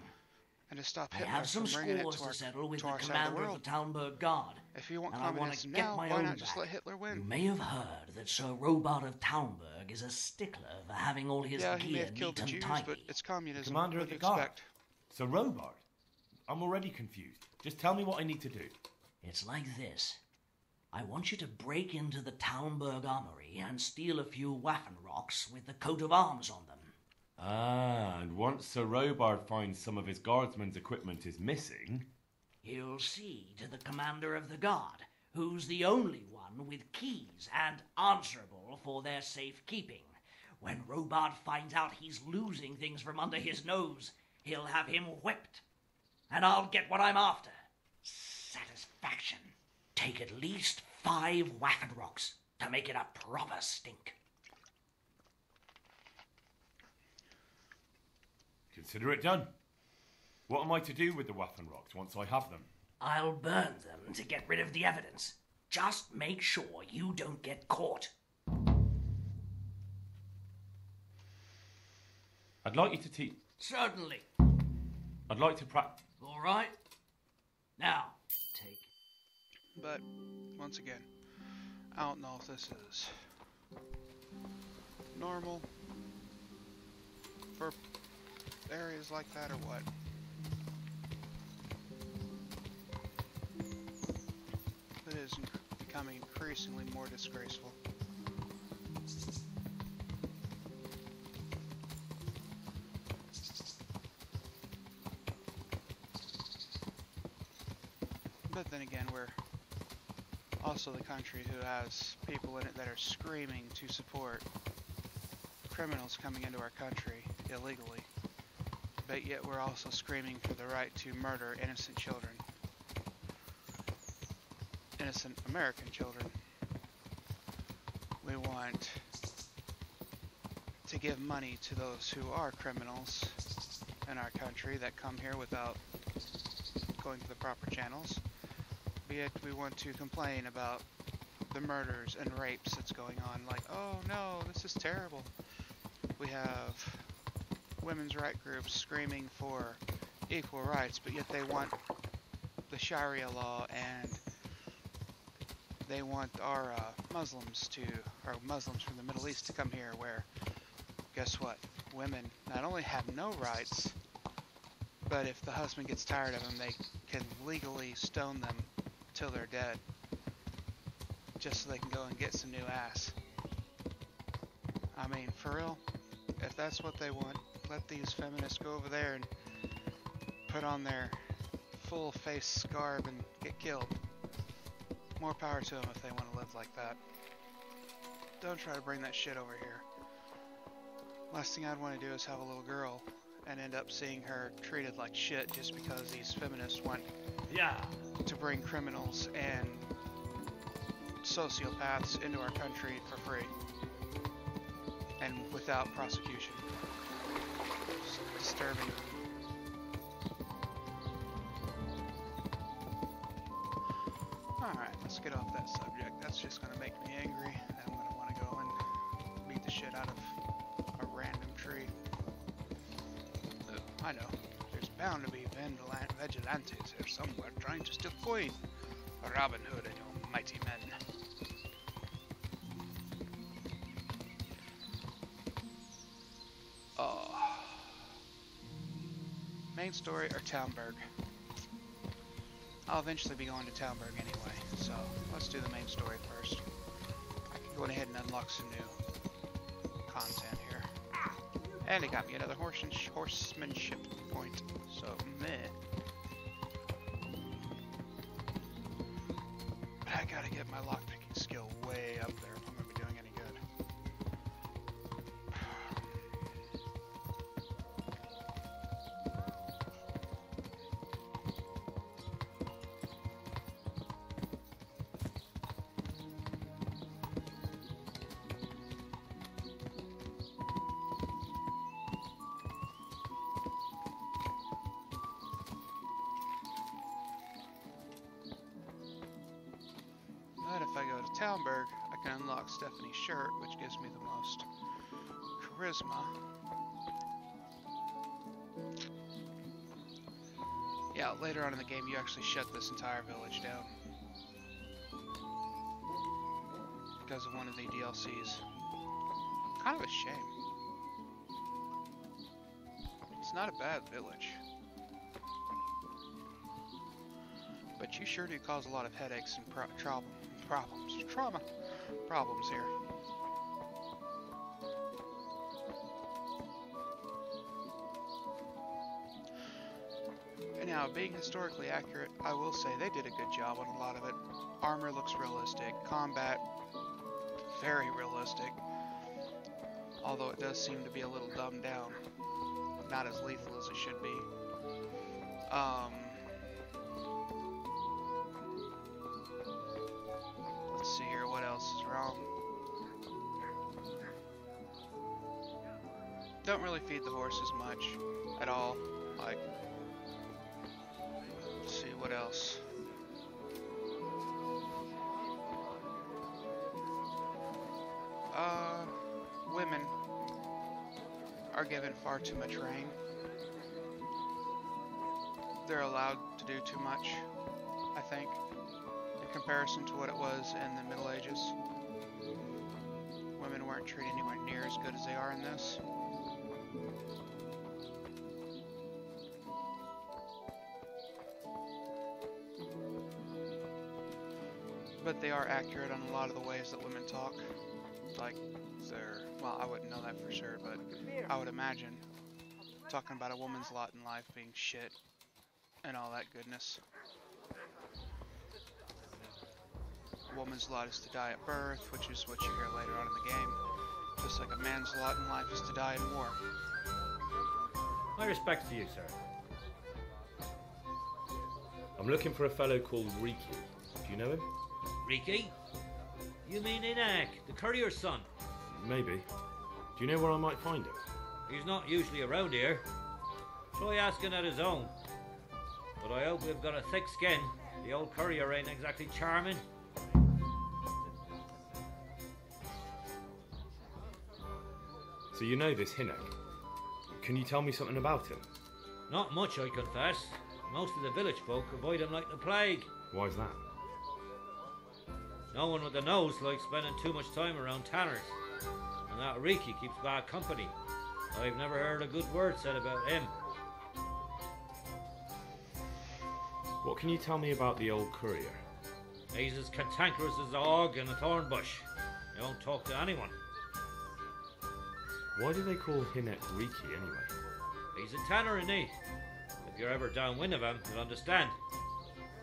and to stop I Hitler have some from bringing it scores to to our, settle with to the our side of commander the of world. the Talmberg Guard. If you want and I want communism to get now, my why own not just back. let Hitler win? You may have heard that Sir Robart of Talmberg is a stickler for having all his Yeah, he may gear have killed neat the and Jews, tidy. but it's communism. Commander What of do the you Guard. expect? So Robart? I'm already confused. Just tell me what I need to do. It's like this. I want you to break into the Talmberg armory and steal a few Waffenrocks with the coat of arms on them. Ah, and once Sir Robart finds some of his guardsmen's equipment is missing... He'll see to the commander of the guard, who's the only one with keys and answerable for their safekeeping. When Robart finds out he's losing things from under his nose, he'll have him whipped. And I'll get what I'm after. Satisfaction. Take at least 5 Waffenrocks to make it a proper stink. Consider it done. What am I to do with the Waffenrocks once I have them? I'll burn them to get rid of the evidence. Just make sure you don't get caught. I'd like you to teach... Certainly. I'd like to practice... All right. Now, take... But, once again, I don't know if this is normal for areas like that or what. It is becoming increasingly more disgraceful. But then again, we're also the country who has people in it that are screaming to support criminals coming into our country illegally. But yet we're also screaming for the right to murder innocent children. Innocent American children. We want to give money to those who are criminals in our country that come here without going to the proper channels, be it we want to complain about the murders and rapes that's going on, like, oh no, this is terrible. We have women's rights groups screaming for equal rights, but yet they want the Sharia law, and they want our Muslims from the Middle East to come here, where, guess what? Women not only have no rights, but if the husband gets tired of them, they can legally stone them till they're dead, just so they can go and get some new ass. I mean, for real, if that's what they want, let these feminists go over there and put on their full face garb and get killed. More power to them if they want to live like that. Don't try to bring that shit over here. Last thing I'd want to do is have a little girl and end up seeing her treated like shit just because these feminists want to bring criminals and sociopaths into our country for free and without prosecution. It's disturbing. Alright, let's get off that subject. That's just going to make me angry, and I'm going to want to go and beat the shit out of a random tree. I know, there's bound to be vigilantes here somewhere trying to steal coin. Robin Hood and your mighty men. Main story or Townburg? I'll eventually be going to Townburg anyway, so let's do the main story first. I can go ahead and unlock some new content here. And it got me another horsemanship point, so meh. But I gotta get my lockpicking skill way up there if I'm gonna be doing any good. But if I go to Townburg, I can unlock Stephanie's shirt, which gives me the most charisma. Yeah, later on in the game, you actually shut this entire village down because of one of the DLCs. Kind of a shame. It's not a bad village, but you sure do cause a lot of headaches and problems here. And now, being historically accurate, I will say they did a good job on a lot of it. Armor looks realistic, combat very realistic, although it does seem to be a little dumbed down, not as lethal as it should be. Let's see here, what else is wrong? Don't really feed the horses much at all. Like, let's see what else. Women are given far too much reign. They're allowed to do too much, I think, in comparison to what it was in the Middle Ages. Women weren't treated anywhere near as good as they are in this. But they are accurate on a lot of the ways that women talk. Like, well, I wouldn't know that for sure, but I would imagine talking about a woman's lot in life being shit and all that goodness. A woman's lot is to die at birth, which is what you hear later on in the game. Just like a man's lot in life is to die in war. My respects to you, sir. I'm looking for a fellow called Riki. Do you know him? Riki? You mean Inak, the courier's son? Maybe. Do you know where I might find him? He's not usually around here. Try asking at his own. But I hope we've got a thick skin. The old courier ain't exactly charming. So you know this Hinnock. Can you tell me something about him? Not much, I confess. Most of the village folk avoid him like the plague. Why's that? No one with a nose likes spending too much time around tanners. And that Riki keeps bad company. I've never heard a good word said about him. What can you tell me about the old courier? He's as cantankerous as a hog in a thorn bush. He won't talk to anyone. Why do they call Hinnock Riki anyway? He's a tanner, isn't he? If you're ever downwind of him, you'll understand.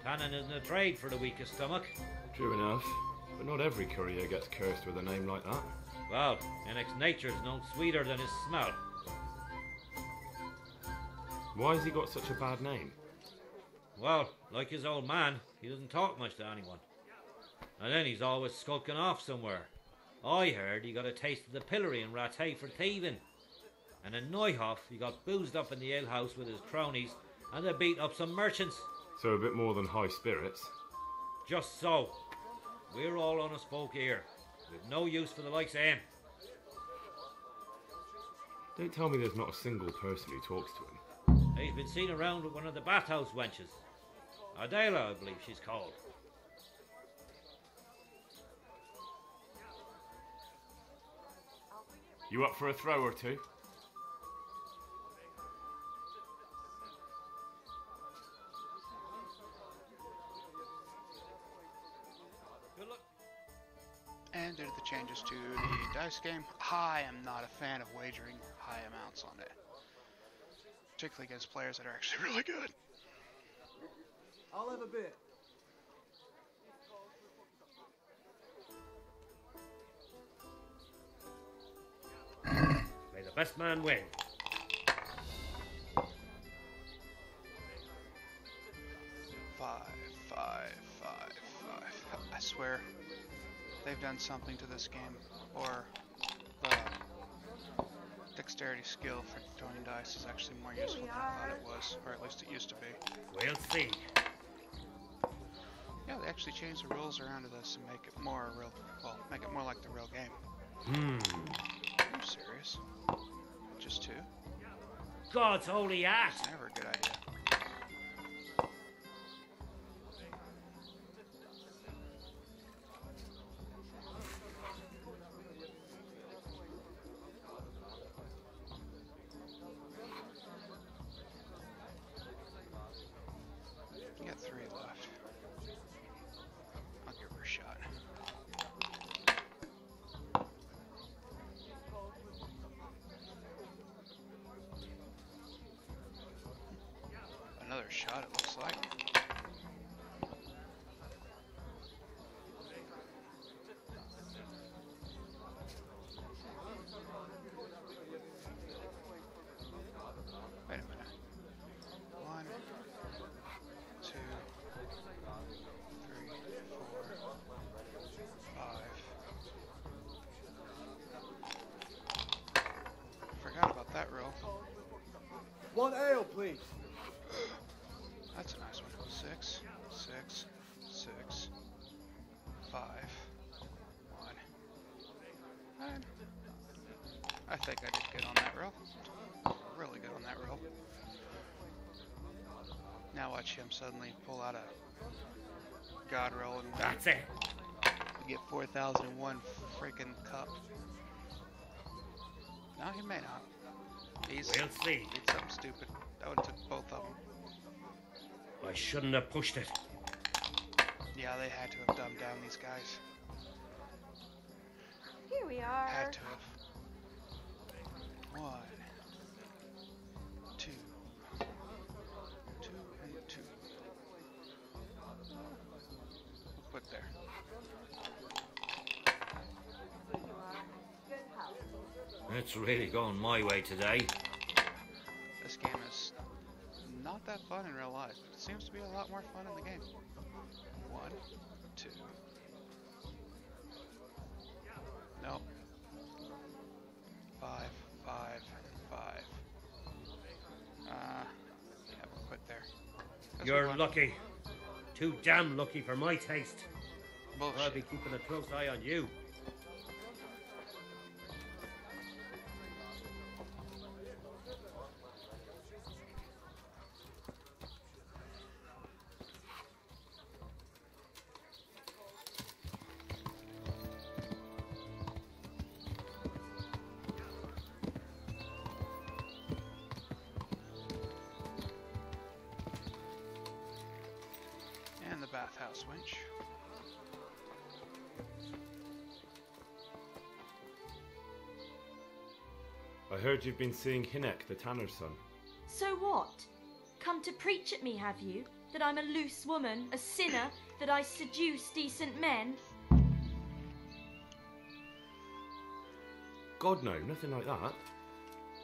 Tanning isn't a trade for the weakest stomach. True enough, but not every courier gets cursed with a name like that. Well, Hinnock's nature's no sweeter than his smell. Why has he got such a bad name? Well, like his old man, he doesn't talk much to anyone. And then he's always skulking off somewhere. I heard he got a taste of the pillory in Rattay for thieving. And in Neuhoff, he got boozed up in the alehouse with his cronies and they beat up some merchants. So a bit more than high spirits. Just so. We're all honest folk here. We've no use for the likes of him. Don't tell me there's not a single person who talks to him. He's been seen around with one of the bathhouse wenches. Adela, I believe she's called. You up for a throw or two? And due to the changes to the dice game, I am not a fan of wagering high amounts on it. Particularly against players that are actually really good. I'll have a bit. May the best man win. Five. I swear, they've done something to this game, or the dexterity skill for throwing dice is actually more useful than I thought it was, or at least it used to be. We'll see. Yeah, they actually changed the rules around to this and make it more real. Well, make it more like the real game. Are you serious? Just two? God's holy ass! It's never a good idea. You got three left. I'll give her a shot. Another shot, it looks like. Wait a minute. 1, 2, 3, 4, 5. Forgot about that roll. One ale, please. That's a nice one. 6, 6, 6, 5, 1. And I think I did good on that roll. Really good on that roll. Now watch him suddenly pull out a god roll and That's it. we get 4001 freaking cup. No, he may not. He's We'll see. did something stupid. That would have took both of them. I shouldn't have pushed it. Yeah, they had to have dumbed down these guys. Here we are. Had to have. 1, 2, 2 and 2. We'll put there. It's really going my way today. This game is not that fun in real life. It seems to be a lot more fun in the game. 1, 2. Nope. 5, 5, 5. Yeah, we'll quit there. You're lucky. Too damn lucky for my taste. Bullshit. I'll be keeping a close eye on you. And the bathhouse winch. I heard you've been seeing Hinek, the tanner's son. So what? Come to preach at me, have you? That I'm a loose woman, a sinner, that I seduce decent men? God, no, nothing like that.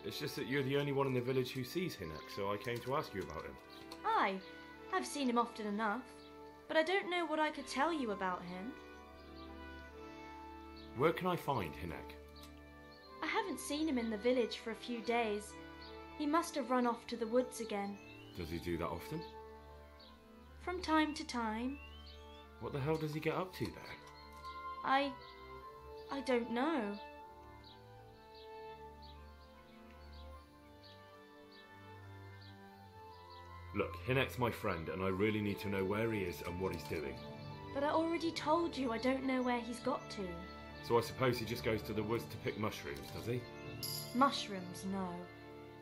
It's just that you're the only one in the village who sees Hinek, so I came to ask you about him. Aye, I've seen him often enough, but I don't know what I could tell you about him. Where can I find Hinek? I haven't seen him in the village for a few days. He must have run off to the woods again. Does he do that often? From time to time. What the hell does he get up to there? I don't know. Look, Hinek's my friend, and I really need to know where he is and what he's doing. But I already told you I don't know where he's got to. So I suppose he just goes to the woods to pick mushrooms, does he? Mushrooms, no.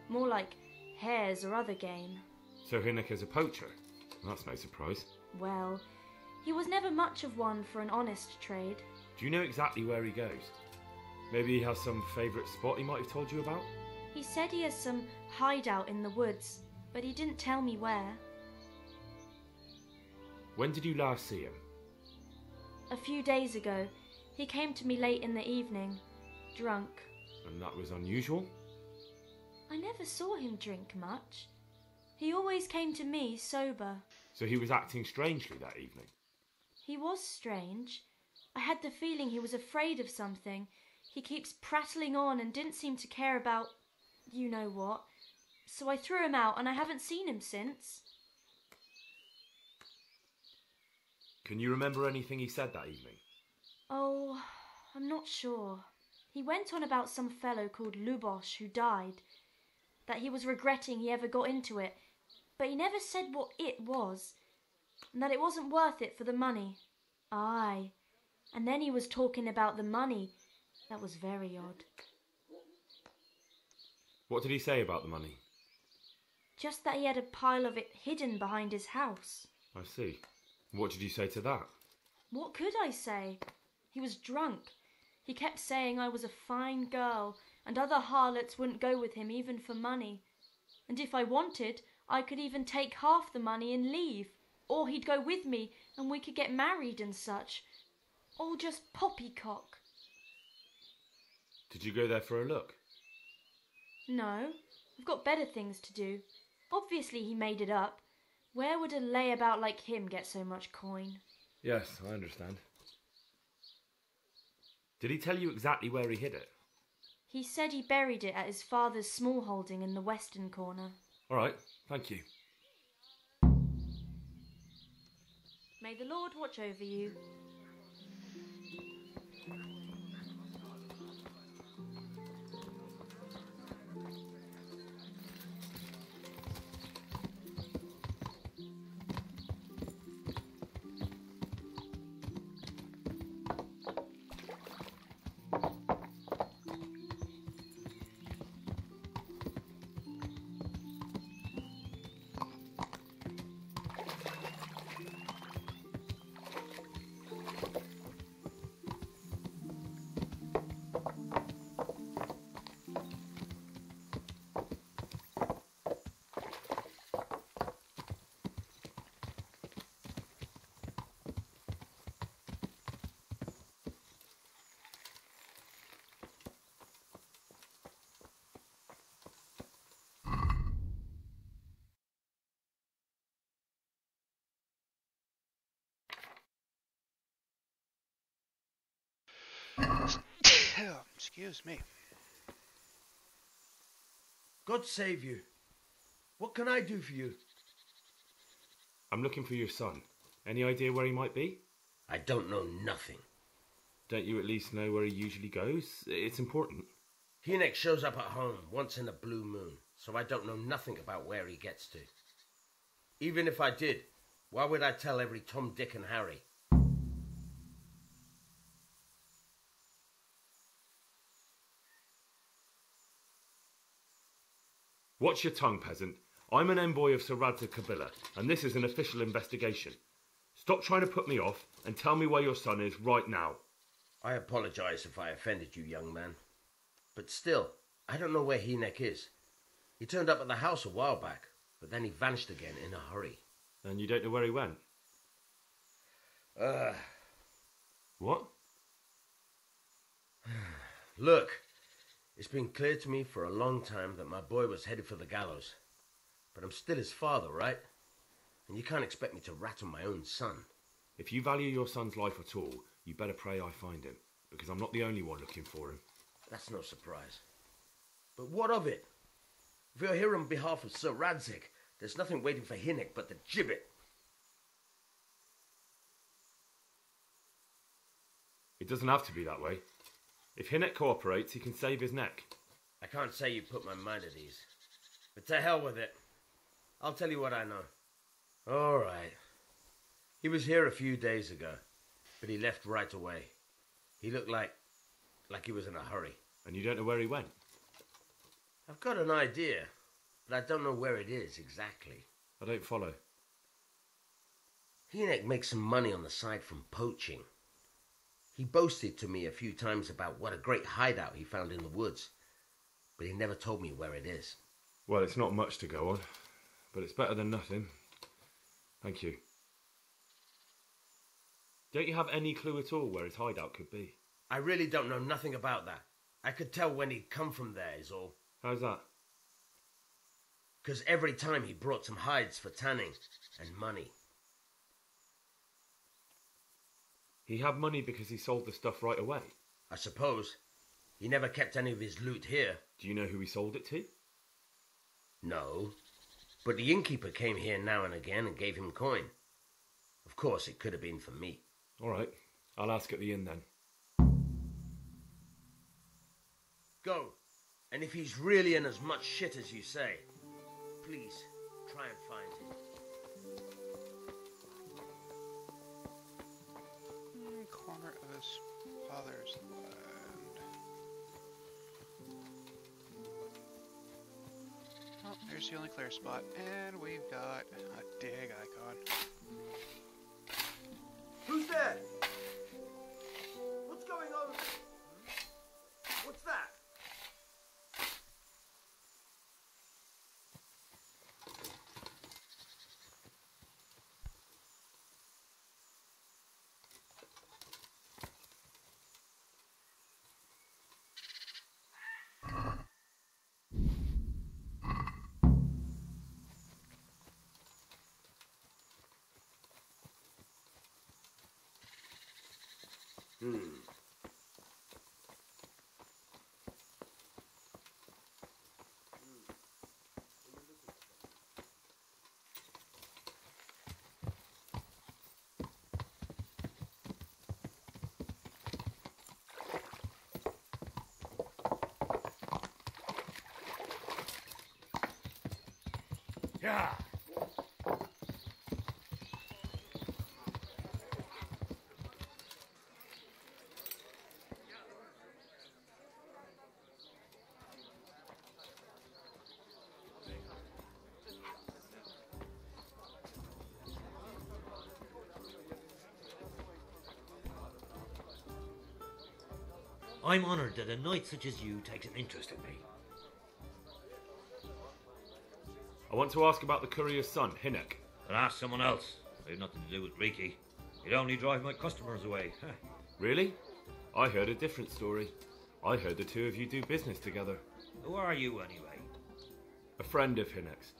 More like hares or other game. So Hinek is a poacher? That's no surprise. Well, he was never much of one for an honest trade. Do you know exactly where he goes? Maybe he has some favourite spot he might have told you about? He said he has some hideout in the woods, but he didn't tell me where. When did you last see him? A few days ago. He came to me late in the evening, drunk. And that was unusual? I never saw him drink much. He always came to me sober. So he was acting strangely that evening? He was strange. I had the feeling he was afraid of something. He keeps prattling on and didn't seem to care about you know what. So I threw him out and I haven't seen him since. Can you remember anything he said that evening? Oh, I'm not sure. He went on about some fellow called Lubosh who died. That he was regretting he ever got into it. But he never said what it was. And that it wasn't worth it for the money. Aye. And then he was talking about the money. That was very odd. What did he say about the money? Just that he had a pile of it hidden behind his house. I see. What did you say to that? What could I say? He was drunk. He kept saying I was a fine girl, and other harlots wouldn't go with him even for money. And if I wanted, I could even take half the money and leave. Or he'd go with me, and we could get married and such. All just poppycock. Did you go there for a look? No, I've got better things to do. Obviously he made it up. Where would a layabout like him get so much coin? Yes, I understand. Did he tell you exactly where he hid it? He said he buried it at his father's small holding in the western corner. All right, thank you. May the Lord watch over you. Excuse me. God save you. What can I do for you? I'm looking for your son. Any idea where he might be? I don't know nothing. Don't you at least know where he usually goes? It's important. Hinek shows up at home once in a blue moon, so I don't know nothing about where he gets to. Even if I did, why would I tell every Tom, Dick and Harry? Watch your tongue, peasant. I'm an envoy of Sir Radzig Kobyla, and this is an official investigation. Stop trying to put me off and tell me where your son is right now. I apologize if I offended you, young man. But still, I don't know where Hinek is. He turned up at the house a while back, but then he vanished again in a hurry. And you don't know where he went? What? Look, it's been clear to me for a long time that my boy was headed for the gallows. But I'm still his father, right? And you can't expect me to rat on my own son. If you value your son's life at all, you better pray I find him, because I'm not the only one looking for him. That's no surprise. But what of it? If you're here on behalf of Sir Radzig, there's nothing waiting for Hinek but the gibbet. It doesn't have to be that way. If Hinek cooperates, he can save his neck. I can't say you put my mind at ease. But to hell with it. I'll tell you what I know. All right. He was here a few days ago, but he left right away. He looked like he was in a hurry. And you don't know where he went? I've got an idea, but I don't know where it is exactly. I don't follow. Hinek makes some money on the side from poaching. He boasted to me a few times about what a great hideout he found in the woods, but he never told me where it is. Well, it's not much to go on, but it's better than nothing. Thank you. Don't you have any clue at all where his hideout could be? I really don't know nothing about that. I could tell when he'd come from there is all. How's that? 'Cause every time he brought some hides for tanning and money. He had money because he sold the stuff right away? I suppose. He never kept any of his loot here. Do you know who he sold it to? No. But the innkeeper came here now and again and gave him coin. Of course, it could have been for me. All right. I'll ask at the inn then. Go. And if he's really in as much shit as you say, please try and find him. Corner of his father's land. Oh, there's the only clear spot. And we've got a dig icon. Who's there? What's going on? What's that? Yeah. I'm honoured that a knight such as you takes an interest in me. I want to ask about the courier's son, Hinek. But ask someone else. I have nothing to do with Riki. He'd only drive my customers away. Really? I heard a different story. I heard the two of you do business together. Who are you, anyway? A friend of Hinek's.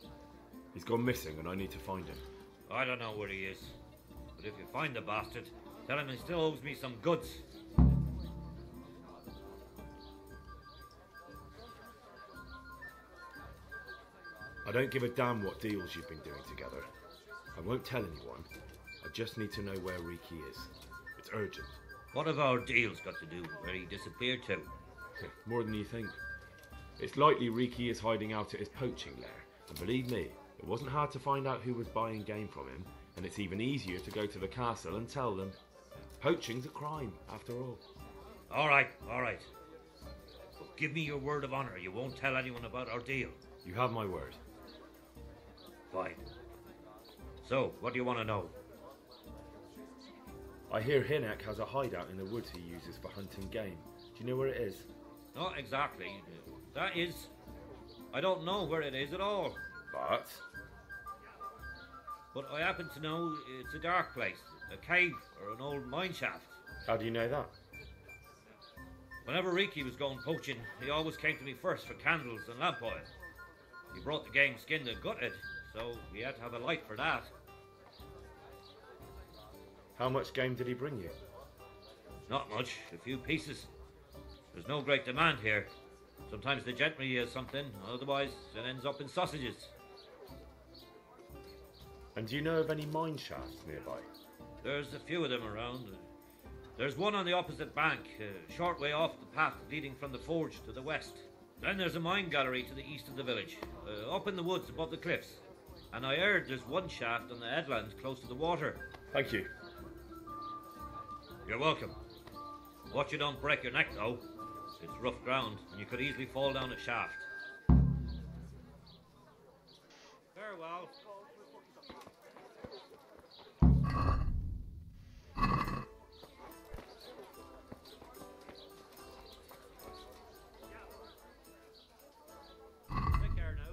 He's gone missing and I need to find him. I don't know where he is. But if you find the bastard, tell him he still owes me some goods. I don't give a damn what deals you've been doing together. I won't tell anyone. I just need to know where Riki is. It's urgent. What have our deals got to do with where he disappeared to? More than you think. It's likely Riki is hiding out at his poaching lair. And believe me, it wasn't hard to find out who was buying game from him, and it's even easier to go to the castle and tell them. Poaching's a crime, after all. All right. But give me your word of honor you won't tell anyone about our deal. You have my word. Fine. So, what do you want to know? I hear Hinek has a hideout in the woods he uses for hunting game. Do you know where it is? Not exactly. That is... I don't know where it is at all. But I happen to know it's a dark place. A cave or an old mine shaft. How do you know that? Whenever Riki was going poaching, he always came to me first for candles and lamp oil. He brought the game skinned and gutted, so we had to have a light for that. How much game did he bring you? Not much, a few pieces. There's no great demand here. Sometimes the gentry has something, otherwise it ends up in sausages. And do you know of any mine shafts nearby? There's a few of them around. There's one on the opposite bank, a short way off the path leading from the forge to the west. Then there's a mine gallery to the east of the village, up in the woods above the cliffs. And I heard there's one shaft on the headland close to the water. Thank you. You're welcome. Watch you don't break your neck, though. It's rough ground, and you could easily fall down a shaft. Farewell. Take care now.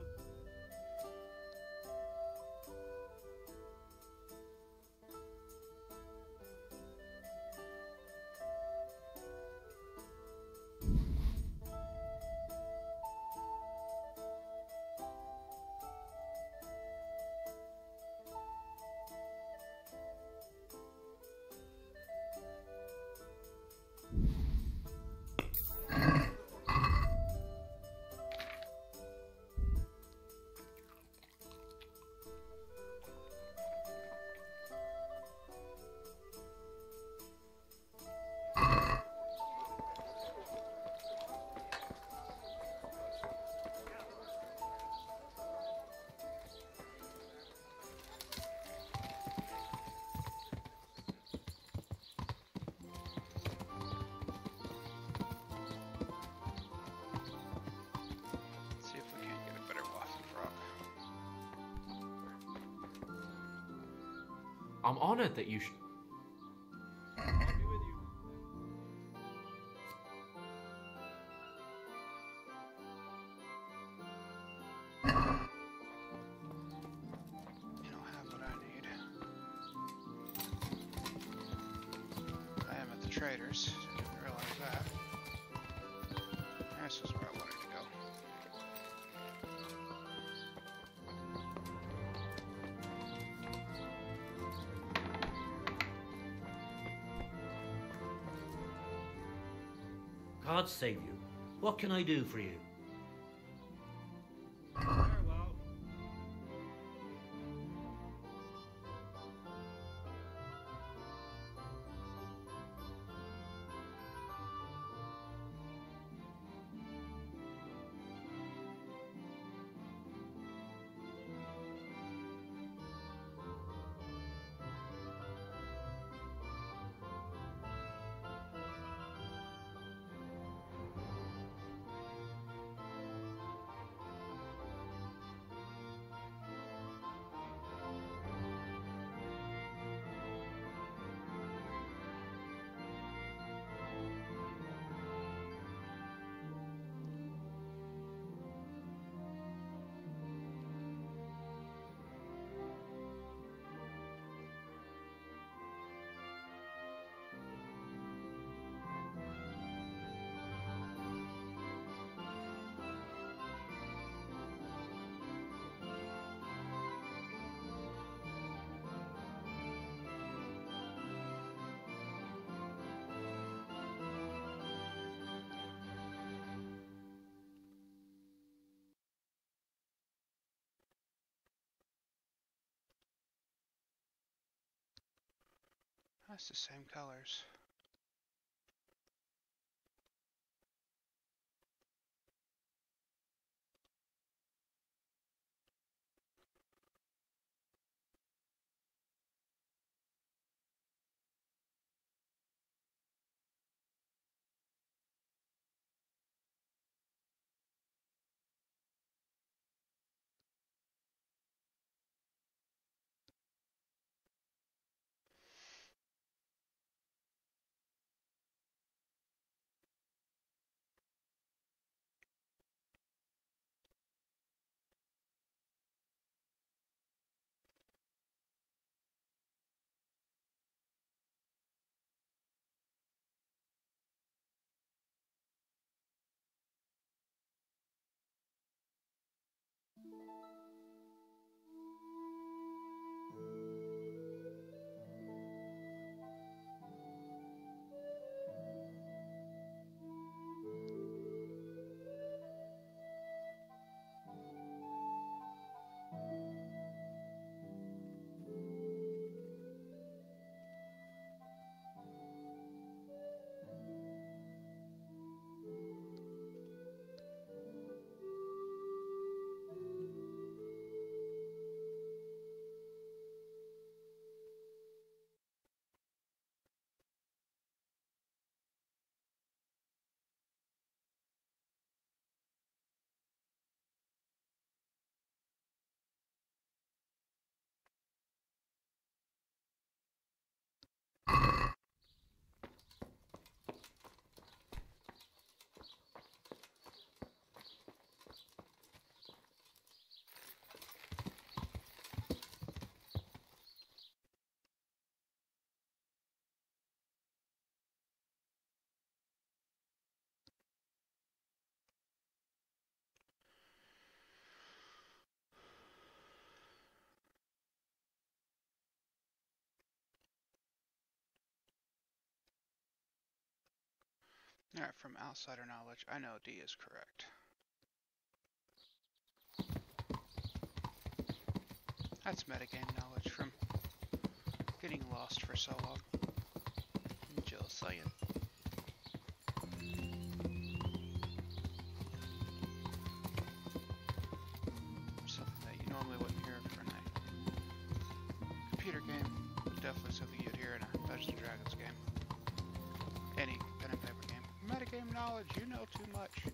I'm honored that you Traders. Didn't realize that. This is where I wanted to go. God save you. What can I do for you? That's the same colors. Alright, from outsider knowledge, I know D is correct. That's metagame knowledge from getting lost for so long. Just saying. Something that you normally wouldn't hear from a computer game. Definitely something you'd hear in a Dungeons & Dragons game. Any pen and paper game. Metagame knowledge, you know too much.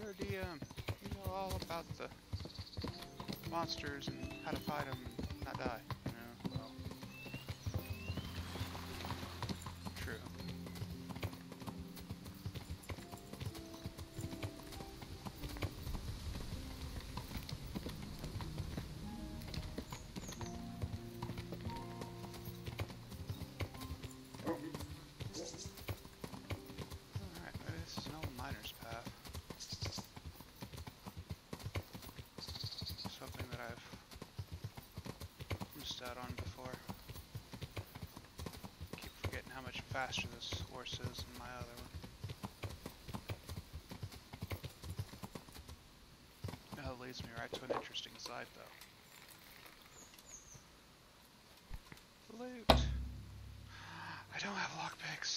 You're a DM. You know all about the monsters and how to fight them and not die. You know, well. True. Alright, maybe this is an old miner's path. Something that I've missed out on before. Keep forgetting how much faster this horse is than my other one. That leads me right to an interesting site, though. Loot. I don't have lockpicks.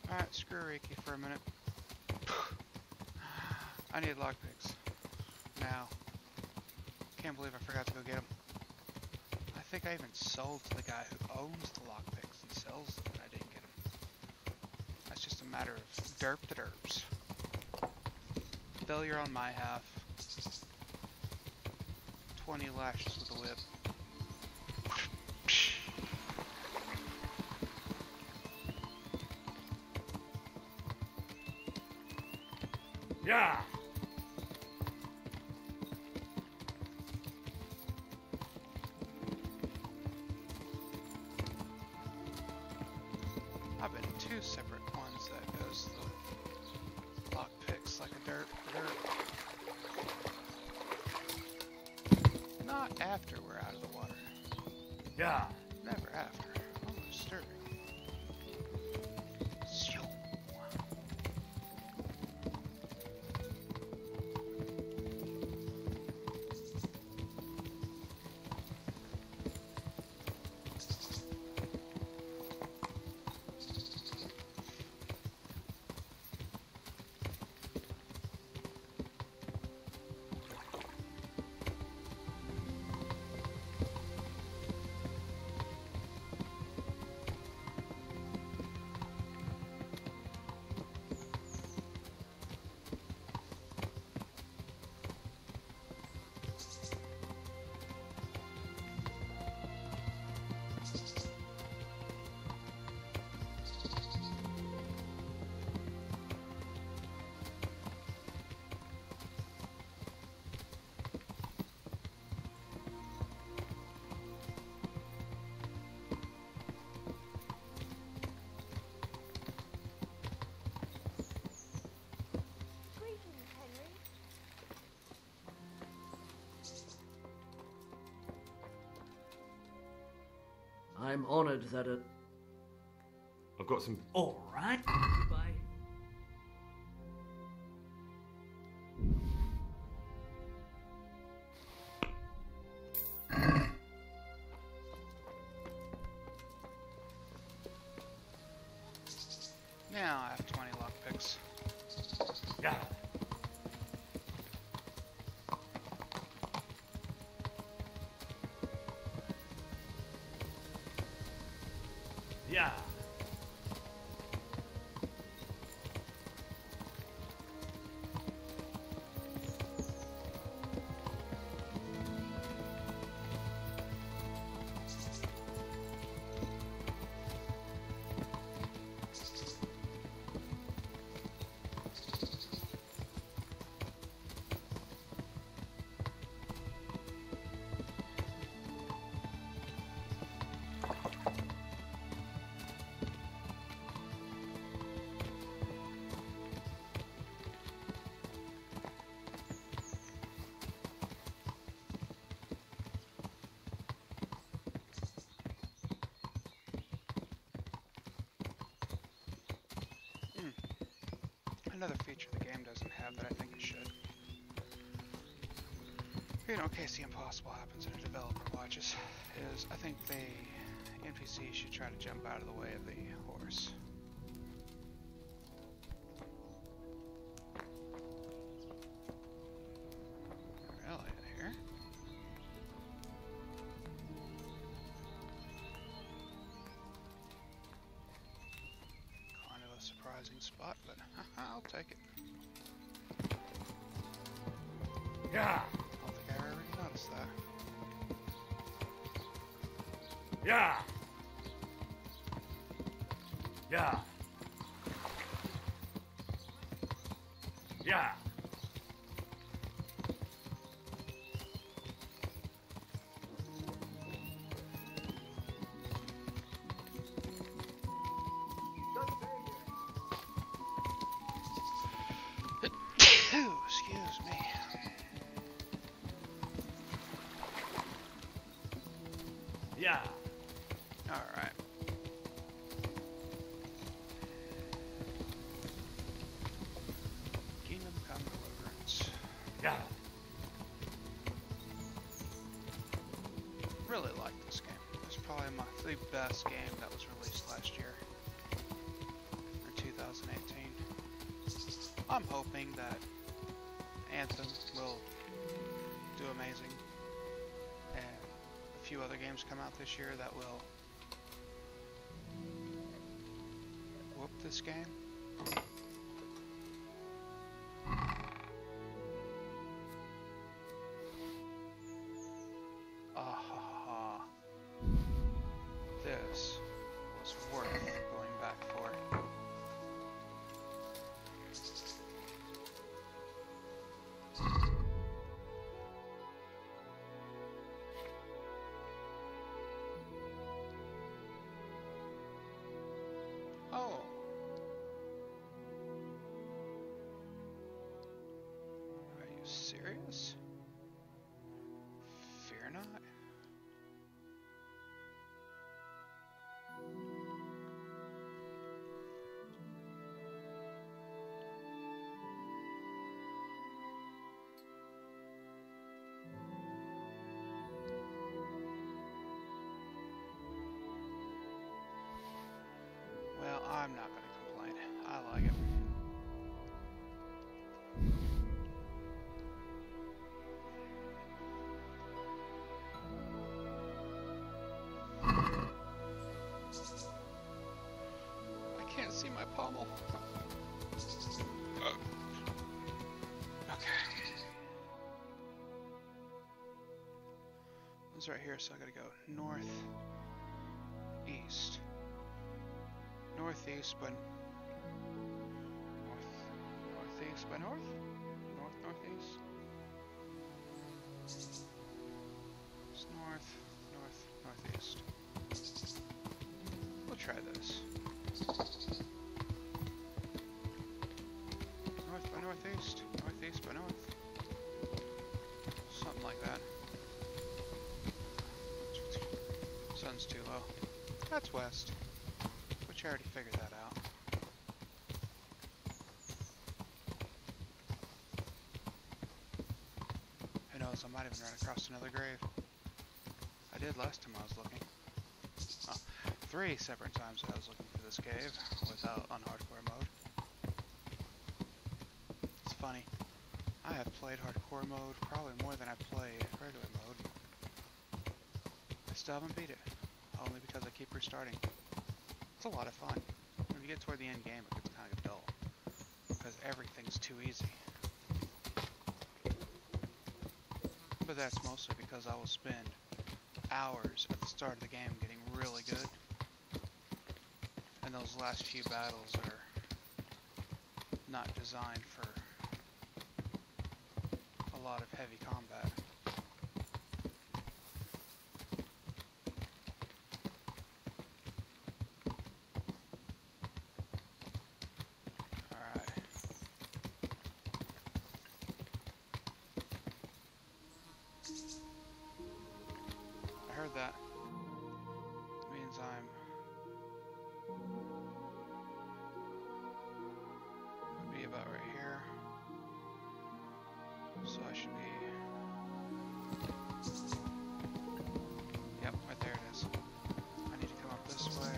Alright, screw Reiki for a minute. I need lockpicks. Now. Can't believe I forgot to go get them. I think I even sold to the guy who owns the lockpicks and sells them, and I didn't get them. That's just a matter of derp to derps. Failure on my half. 20 lashes with a whip. Yeah. I've been two separate ones that goes the lock picks like a dirt. Not after we're out of the water. Yeah. Never after. Almost stirring. I'm honored that a... I've got some... All right. Goodbye. Now I have 20 lockpicks. Yeah. Yeah. Another feature the game doesn't have that I think it should. You know, in case the impossible happens and a developer watches, is I think the NPC should try to jump out of the way of the horse. Really, here? Kind of a surprising spot, but I'll take it. Yeah. I don't think I already noticed that. Yeah. Yeah. Yeah. Excuse me. Yeah. All right. Kingdom Come Deliverance. Yeah. Really like this game. It's probably the best game that was released last year, or 2018. I'm hoping that Anthem will do amazing, and a few other games come out this year that will whoop this game. This was worth going back for. Oh. Are you serious? Fear not. Well, I'm not going to complain. I like it. I can't see my pommel. Okay. It's right here, so I gotta go north, east. Northeast, but northeast by north? Northeast? It's northeast. We'll try this. North by northeast by north. Something like that. Sun's too low. That's west. But you already figured that out. Who knows, I might even run across another grave. I did last time I was looking. Oh, 3 separate times I was looking for this cave without on hardcore mode. It's funny. I have played hardcore mode probably more than I've played regular mode. I still haven't beat it, only because I keep restarting. It's a lot of fun. When you get toward the end game, it gets kind of dull, because everything's too easy. But that's mostly because I will spend hours at the start of the game getting really good, and those last few battles are not designed for a lot of heavy combat. I heard that. It means I'll be about right here. So I should be... Yep, right there it is. I need to come up this way.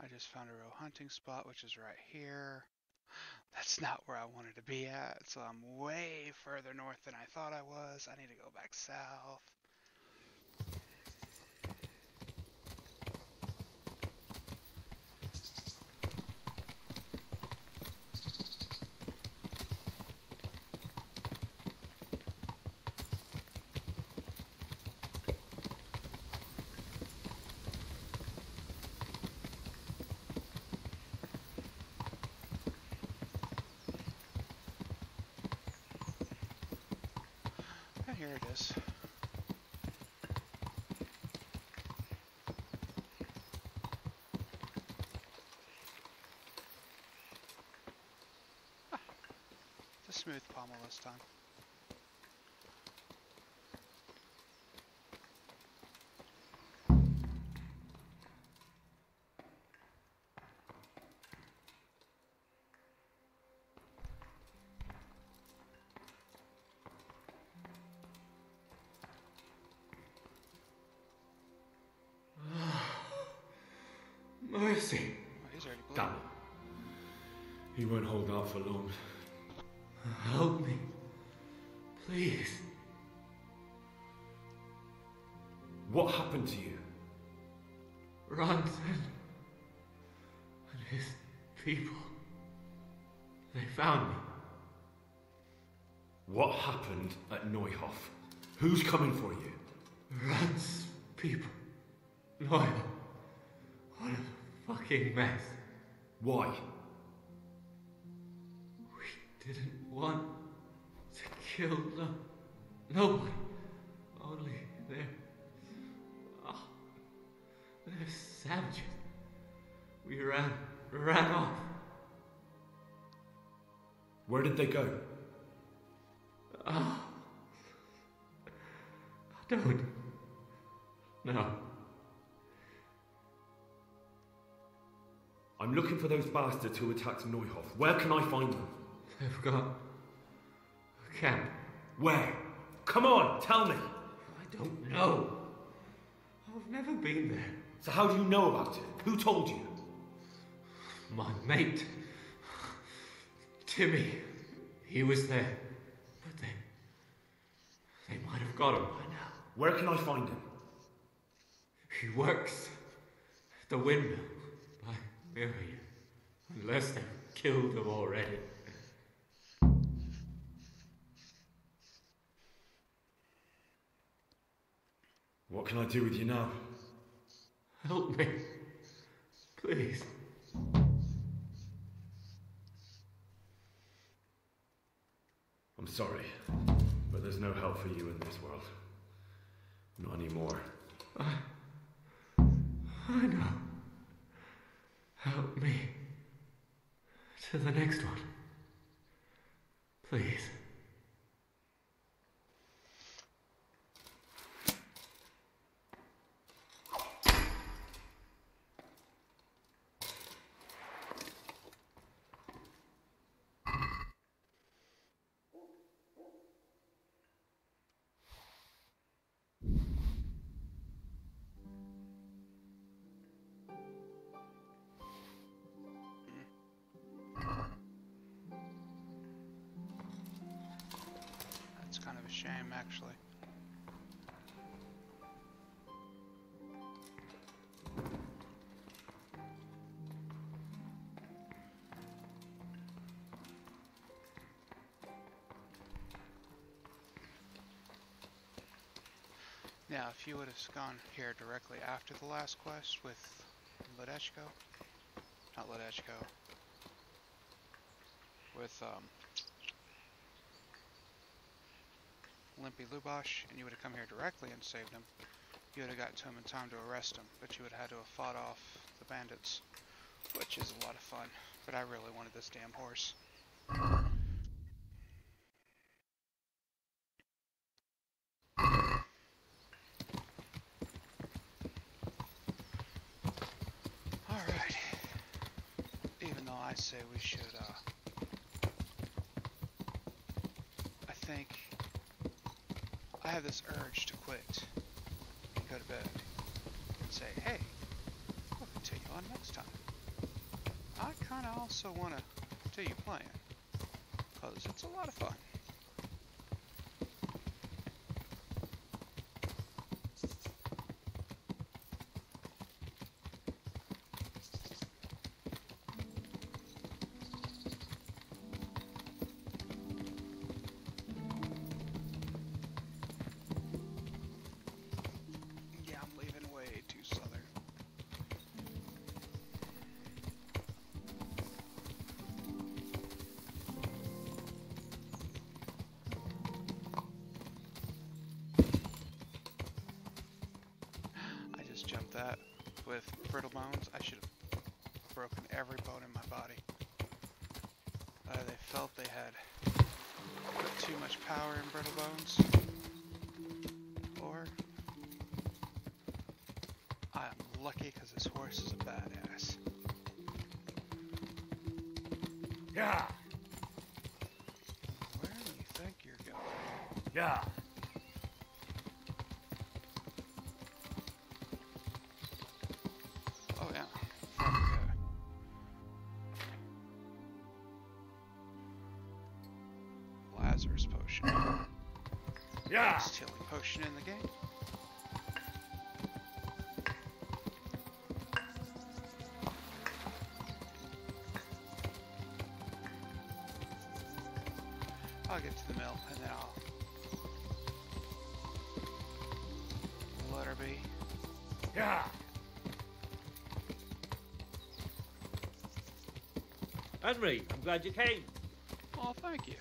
I just found a real hunting spot, which is right here. That's not where I wanted to be at, so I'm way further north than I thought I was. I need to go back south. Here it is. Ah, it's a smooth pommel this time. Mercy. Oh, he's already bleeding. Damn it. He won't hold out for long. Help me. Please. What happened to you? Ranson and his people. They found me. What happened at Neuhof? Who's coming for you? Ran's people. Neuhof. What a fucking mess. Why? We didn't want to kill them. Nobody. Only they're... Oh, they're savages. We ran off. Where did they go? Oh. I don't... No. I'm looking for those bastards who attacked Neuhof. Where can I find them? They've got a camp. Where? Come on, tell me. I don't know. I've never been there. So how do you know about it? Who told you? My mate, Timmy. He was there. But they might have got him by now. Where can I find him? He works at the windmill by Miriam. Unless they've killed him already. What can I do with you now? Help me. Please. I'm sorry, but there's no help for you in this world. Not anymore. I know. Help me To the next one. Please. That's kind of a shame, actually. Now, if you would have gone here directly after the last quest with Ledechko, not Ledechko, with Limpy Lubosh, and you would have come here directly and saved him, you would have got to him in time to arrest him, but you would have had to have fought off the bandits, which is a lot of fun, but I really wanted this damn horse. Alright, even though I say we should, I think I have this urge to quit and go to bed and say, hey, we'll continue on next time. I kind of also want to continue playing, because it's a lot of fun. Yeah, I'm leaving way too southern. I just jumped that with brittle bones. I should have broken every bone in my body. They felt they had put too much power in brittle bones. Or I'm lucky because this horse is a badass. Yeah. Where do you think you're going? Yeah. Oh yeah. Fuck yeah. Lazarus potion. Yeah. Best healing potion in the game. I'll get to the mill and then I'll let her be. Yeah. Henry, I'm glad you came. Oh, thank you.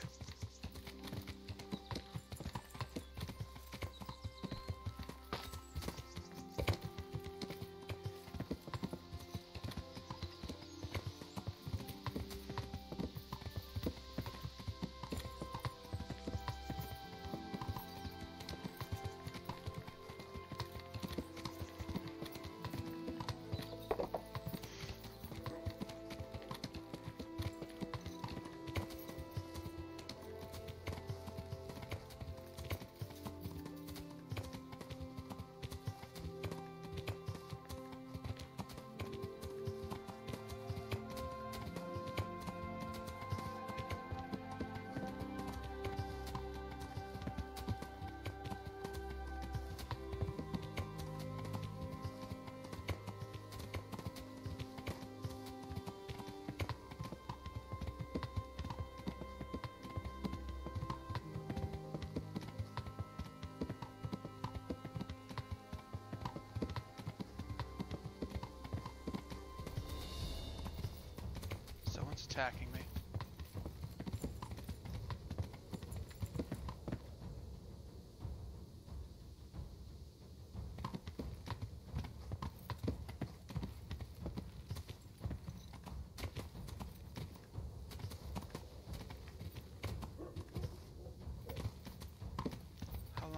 Someone's attacking me.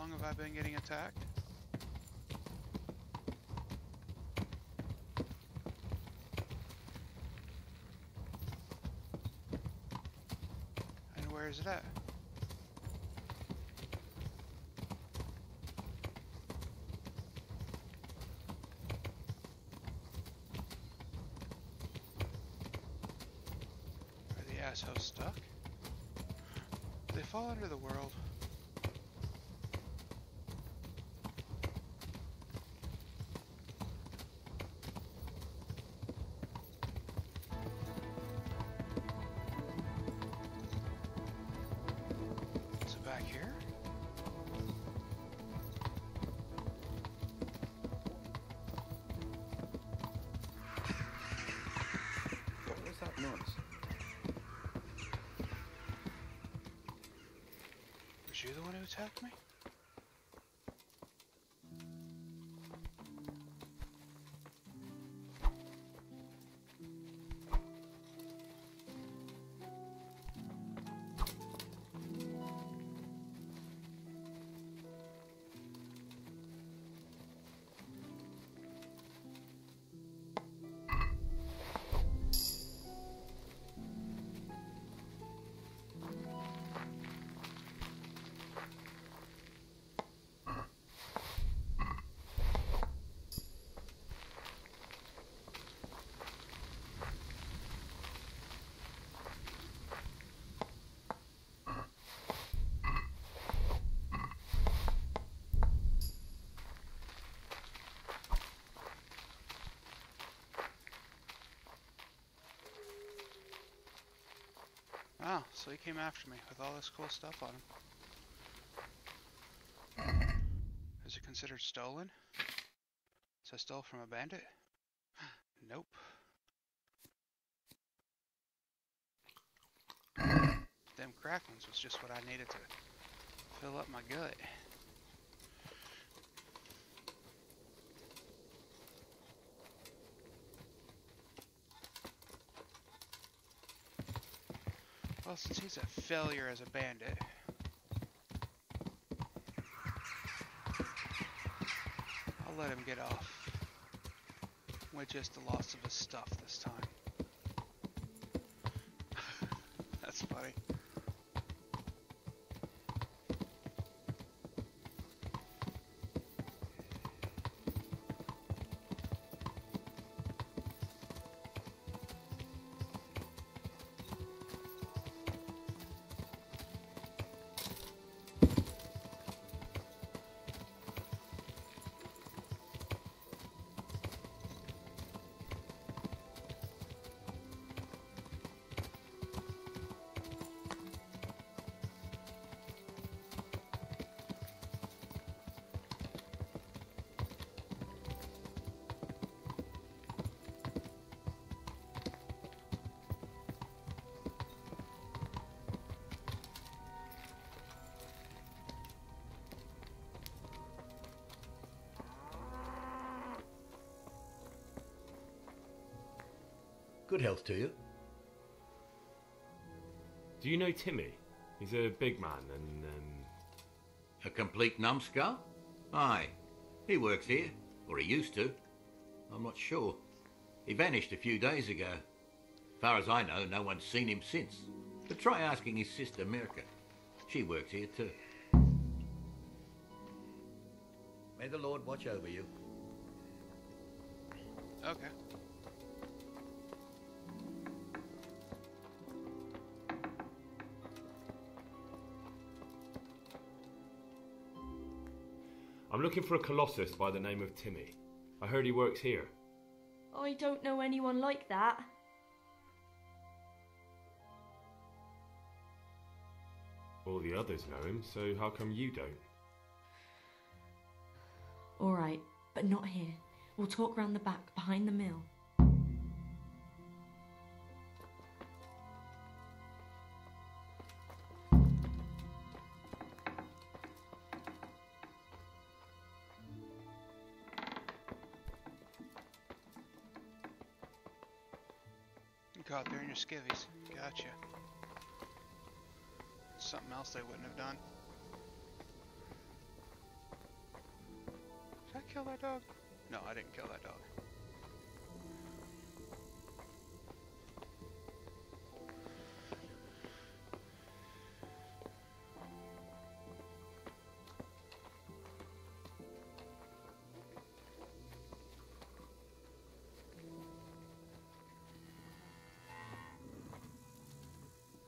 long have I been getting attacked? And where is it at? Are the assholes stuck? Do they fall under the world? Is it back here? What's that noise? Was you the one who attacked me? Oh, so he came after me with all this cool stuff on him. Is it considered stolen? So I stole from a bandit? Nope. Them cracklings was just what I needed to fill up my gut. Well, since he's a failure as a bandit, I'll let him get off with just the loss of his stuff this time. That's funny. Good health to you. Do you know Timmy? He's a big man and, A complete numbskull? Aye. He works here. Or he used to. I'm not sure. He vanished a few days ago. Far as I know, no one's seen him since. But try asking his sister Mirka. She works here too. May the Lord watch over you. Okay. I'm looking for a colossus by the name of Timmy. I heard he works here. I don't know anyone like that. All the others know him, so how come you don't? All right, but not here. We'll talk round the back, behind the mill. You caught there in your skivvies. Gotcha. Something else they wouldn't have done. kill that dog? No, I didn't kill that dog.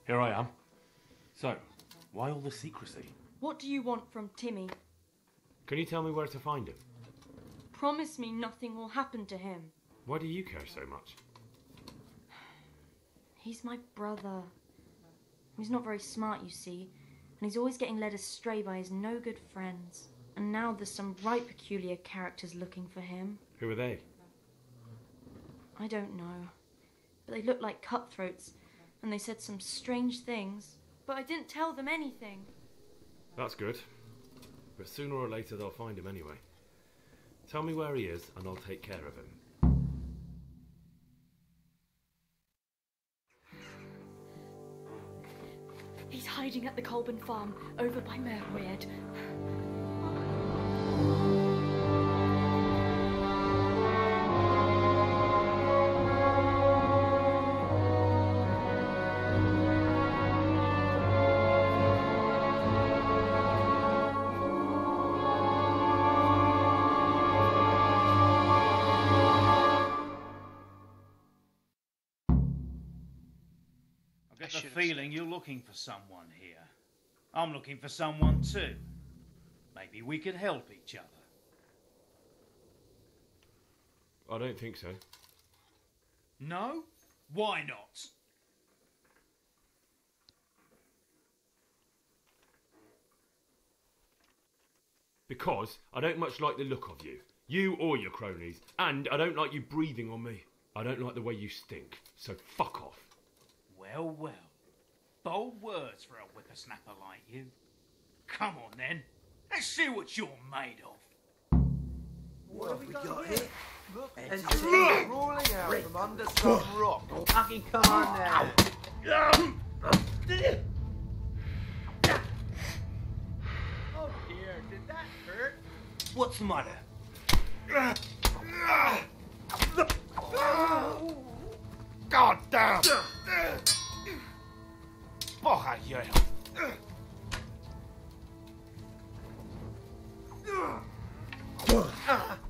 Here I am. So, why all the secrecy? What do you want from Timmy? Can you tell me where to find him? Promise me nothing will happen to him. Why do you care so much? He's my brother. He's not very smart, you see, and he's always getting led astray by his no-good friends. And now there's some right peculiar characters looking for him. Who are they? I don't know, but they look like cutthroats, and they said some strange things, but I didn't tell them anything. That's good. But sooner or later they'll find him anyway. Tell me where he is and I'll take care of him. He's hiding at the Colburn farm, over by Merweird. I get the feeling you're looking for someone here. I'm looking for someone too. Maybe we could help each other. I don't think so. No? Why not? Because I don't much like the look of you. You or your cronies. And I don't like you breathing on me. I don't like the way you stink. So fuck off. Well, well. Bold words for a whippersnapper like you. Come on then. Let's see what you're made of. What have we got here? Look, and things rolling out from under some rock. Fucking come on now. Oh dear, did that hurt? What's the matter? God damn! Fuck you!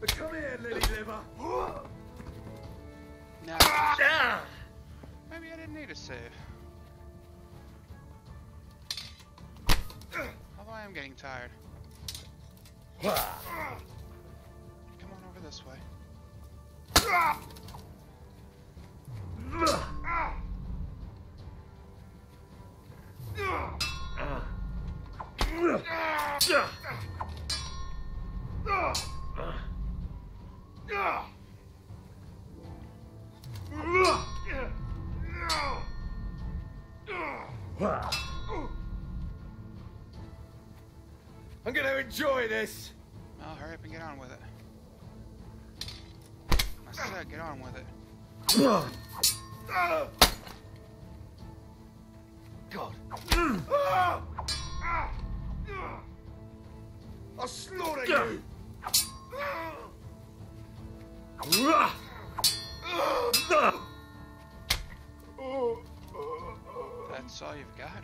Come here, lily liver. No. Maybe I didn't need a save. Although I am getting tired. Come on over this way. I'm gonna enjoy this. Well, hurry up and get on with it. I said get on with it. God. I'll slaughter you. That's all you've got?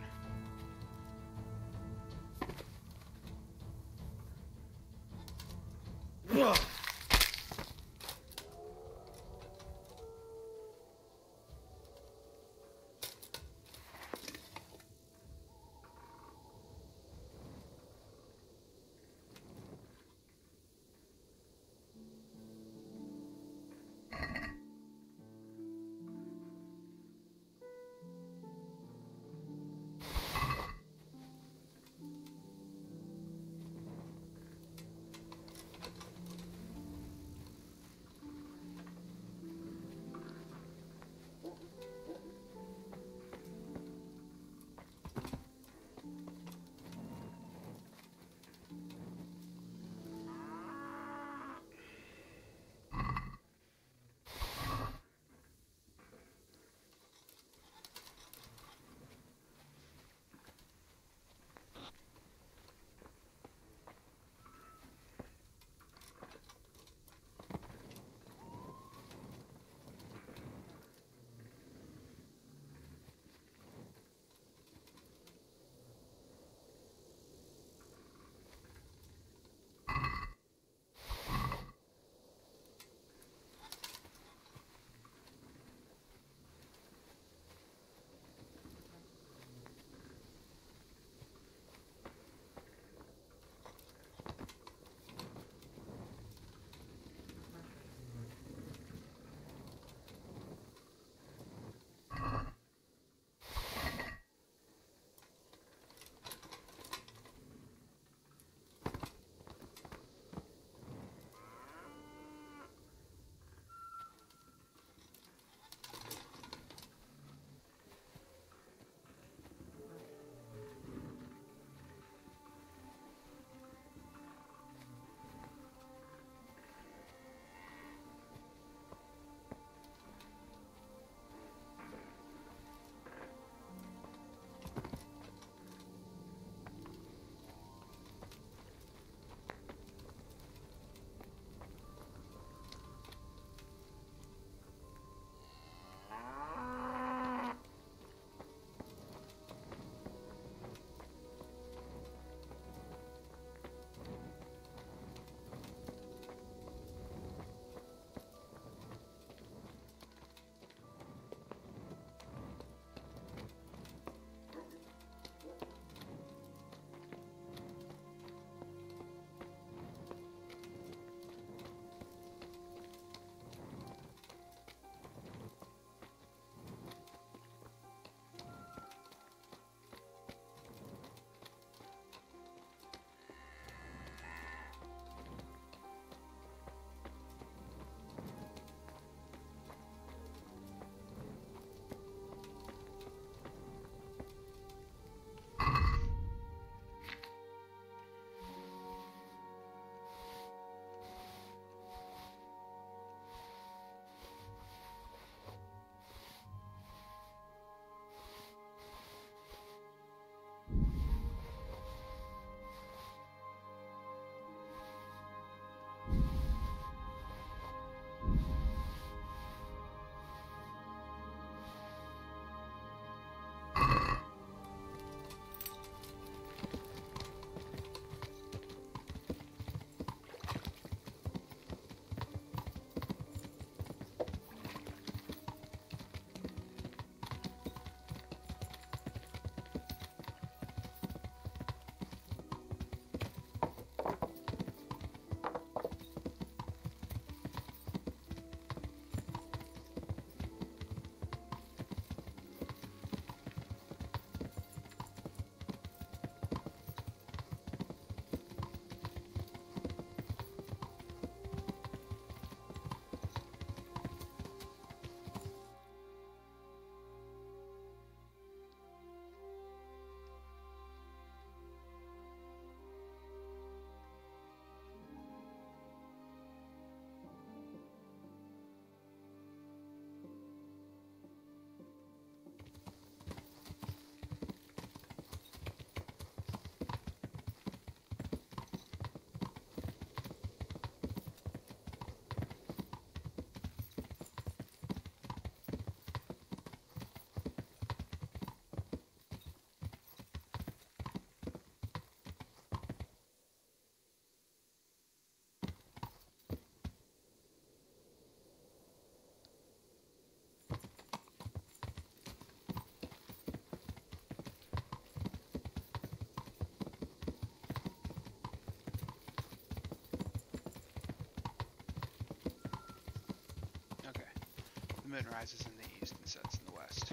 moon rises in the east and sets in the west,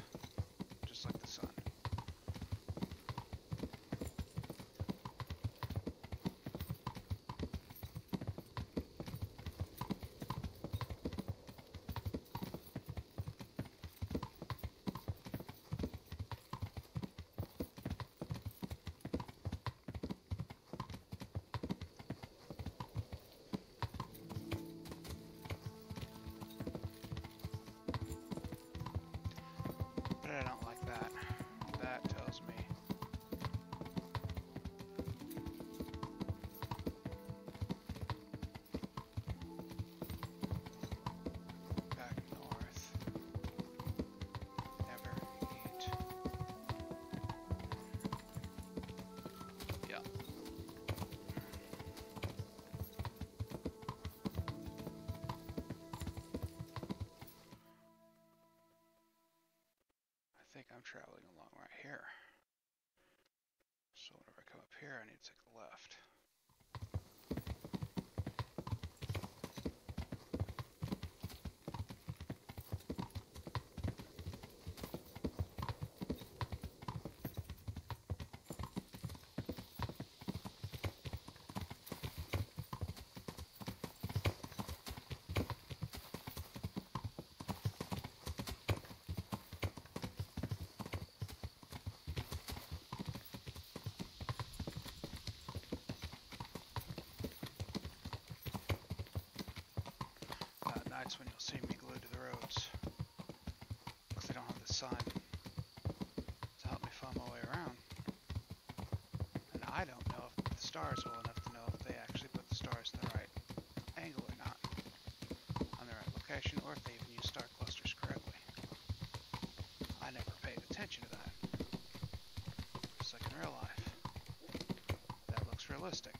just like the sun. But I don't like that. That tells me back north. Never eat. Yeah. I think I'm traveling along right here. So whenever I come up here, I need to take a left. Nights when you'll see me glued to the roads, because I don't have the sun to help me find my way around. And I don't know if the stars well enough to know if they actually put the stars in the right angle or not, on the right location, or if they even use star clusters correctly. I never paid attention to that. Just like in real life. That looks realistic.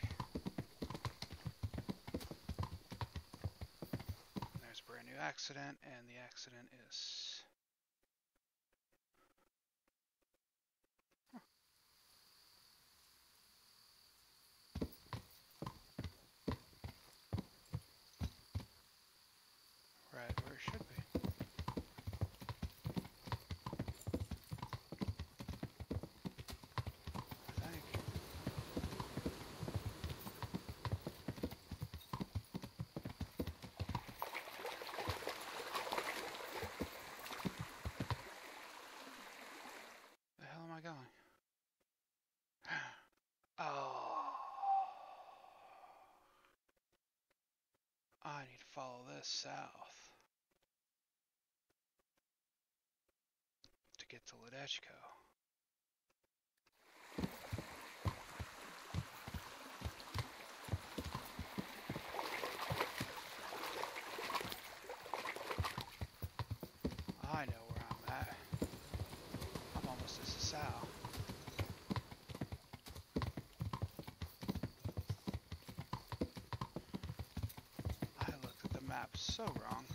Brand new accident, and the accident is right where it should be. I think. Going? Oh, I need to follow this south to get to Ledechko. I know where I'm at. I'm almost as a sow. Map so wrong.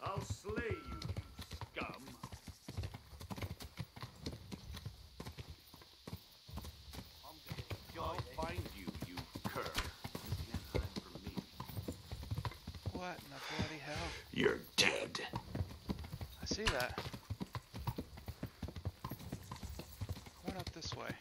I'll slay you, you scum. I'll find you, you cur. You can't hide from me. What in the bloody hell? You're dead. I see that. Going up this way.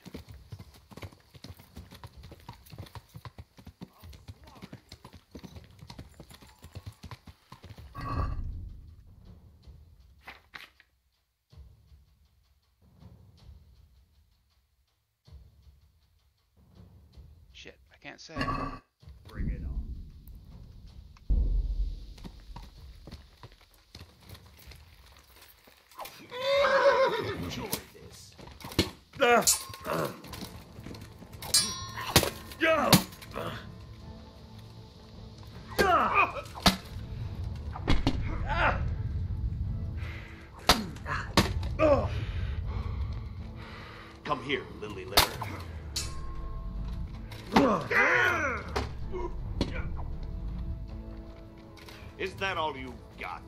Shit, I can't say it. Bring it on. Enjoy this. Is that all you've got?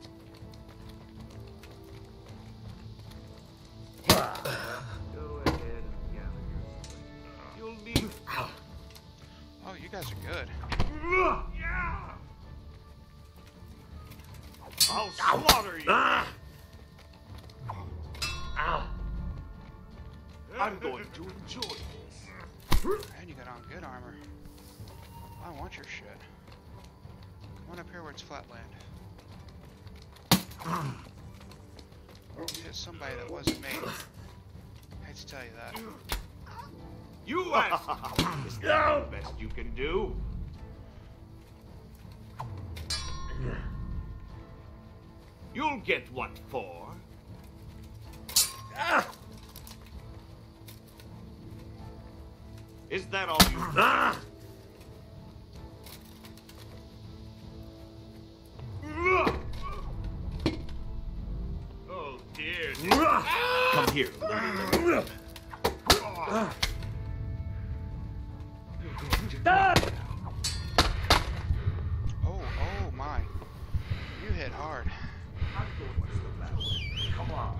Go ahead and gather your You'll need... Oh, you guys are good. I'll slaughter you! I'm going to enjoy this. And you got on good armor. I want your shit. Come on up here where it's flat land. Hit somebody that wasn't me. Hate to tell you that. You asked! Is that the best you can do? You'll get what for. Is that all you... Oh dear. Come here. Oh my. You hit hard. Come on.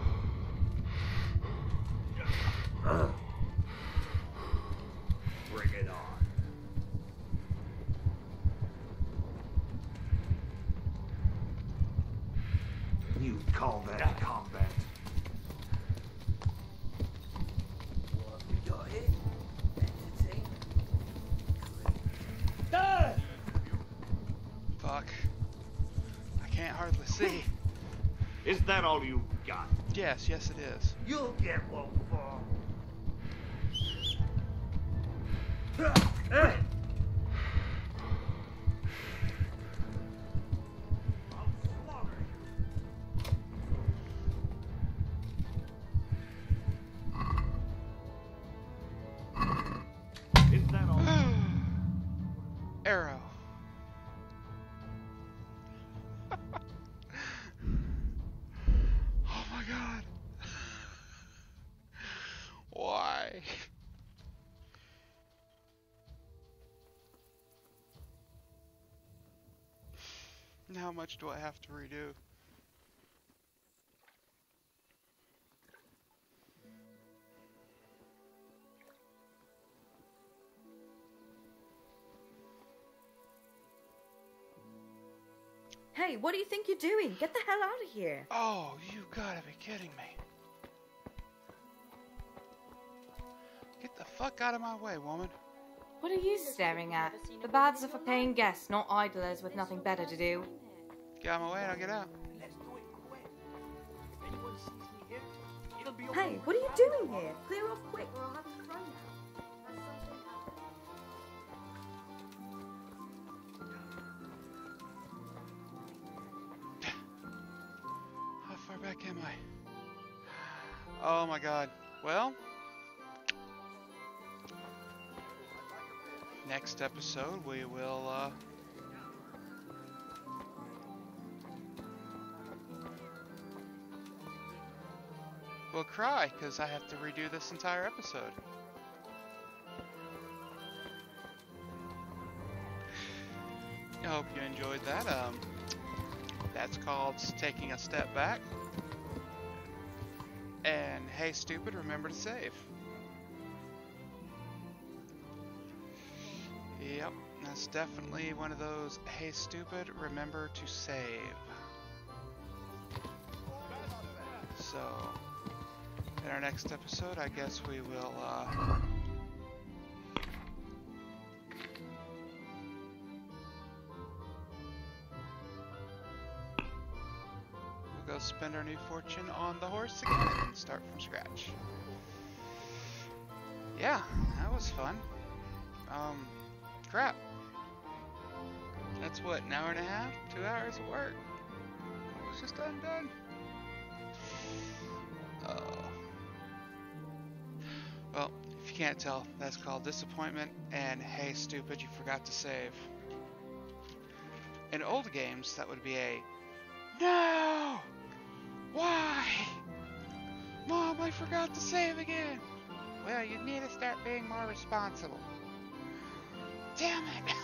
Bring it on. You call that combat? What we got here? Entertainment. Fuck. I can't hardly see. Is that all you got? Yes, it is. You'll get one for. Is that all? Arrow. Oh my god. Why? And how much do I have to redo? Hey, what do you think you're doing? Get the hell out of here. Oh, you gotta be kidding me. Get the fuck out of my way, woman. What are you staring at? The baths are for paying guests, not idlers with nothing better to do. Get out of my way and I'll get out. Hey, what are you doing here? Clear off quick or I'll have you thrown out. How far back am I? Oh my god. Well, next episode we will we'll cry because I have to redo this entire episode. I hope you enjoyed that. That's called Taking a Step Back. And hey stupid, remember to save. Yep, that's definitely one of those hey stupid, remember to save. So, in our next episode, I guess we will we'll go spend our new fortune on the horse again and start from scratch. Yeah, that was fun. Crap. That's what, an hour and a half? 2 hours of work? It was just undone. Oh. Well, if you can't tell, that's called disappointment and hey stupid, you forgot to save. In old games, that would be a no! Why? Mom, I forgot to save again! Well, you need to start being more responsible. Damn it!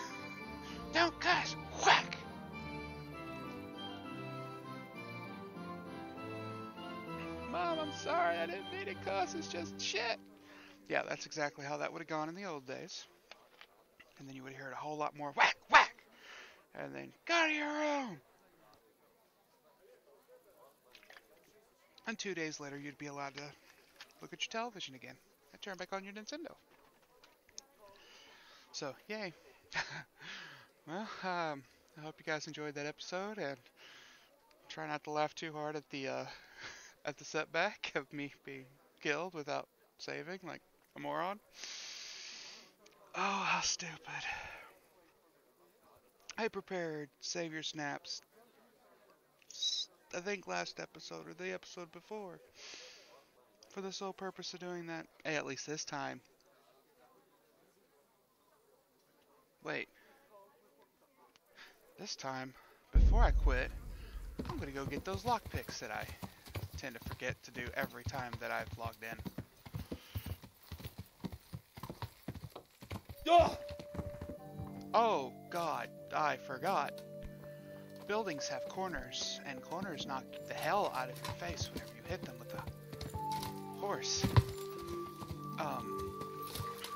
Don't cuss! Whack! Mom, I'm sorry, I didn't mean it, cuz it's just shit. Yeah, that's exactly how that would have gone in the old days. And then you would hear it a whole lot more whack, whack, and then go to your room. And 2 days later, you'd be allowed to look at your television again and turn back on your Nintendo. So, yay. Well, I hope you guys enjoyed that episode, and try not to laugh too hard at the setback of me being killed without saving like a moron. Oh, how stupid. I prepared Savior Snaps, I think last episode or the episode before, for the sole purpose of doing that. Hey, at least this time. Wait. This time, before I quit, I'm gonna go get those lockpicks that I tend to forget to do every time that I've logged in. Oh god, I forgot. Buildings have corners, and corners knock the hell out of your face whenever you hit them with a horse.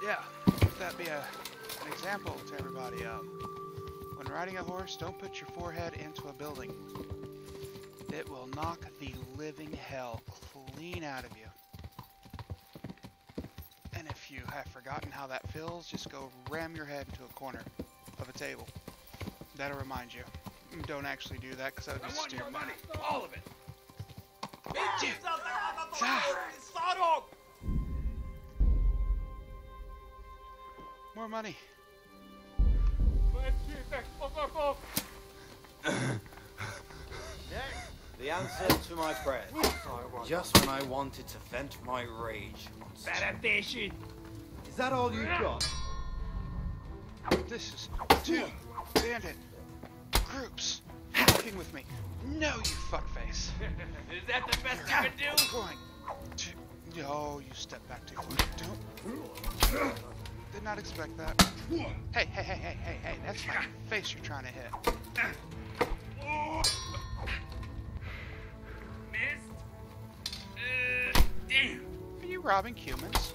Yeah, let that be an example to everybody. When riding a horse, don't put your forehead into a building. It will knock the living hell clean out of you. And if you have forgotten how that feels, just go ram your head into a corner of a table. That'll remind you. Don't actually do that, because that would be stupid. I want your money, all of it. More money. The answer to my prayer. Just when I wanted to vent my rage. Better fishing. Is that all you got? This is 2 bandit groups working with me. No, you fuckface. Is that the best you can do? Going to... No, you step back too far. Don't. Did not expect that. Hey, hey, hey, hey, hey, hey. That's my face you're trying to hit. Missed. Damn. Are you robbing humans?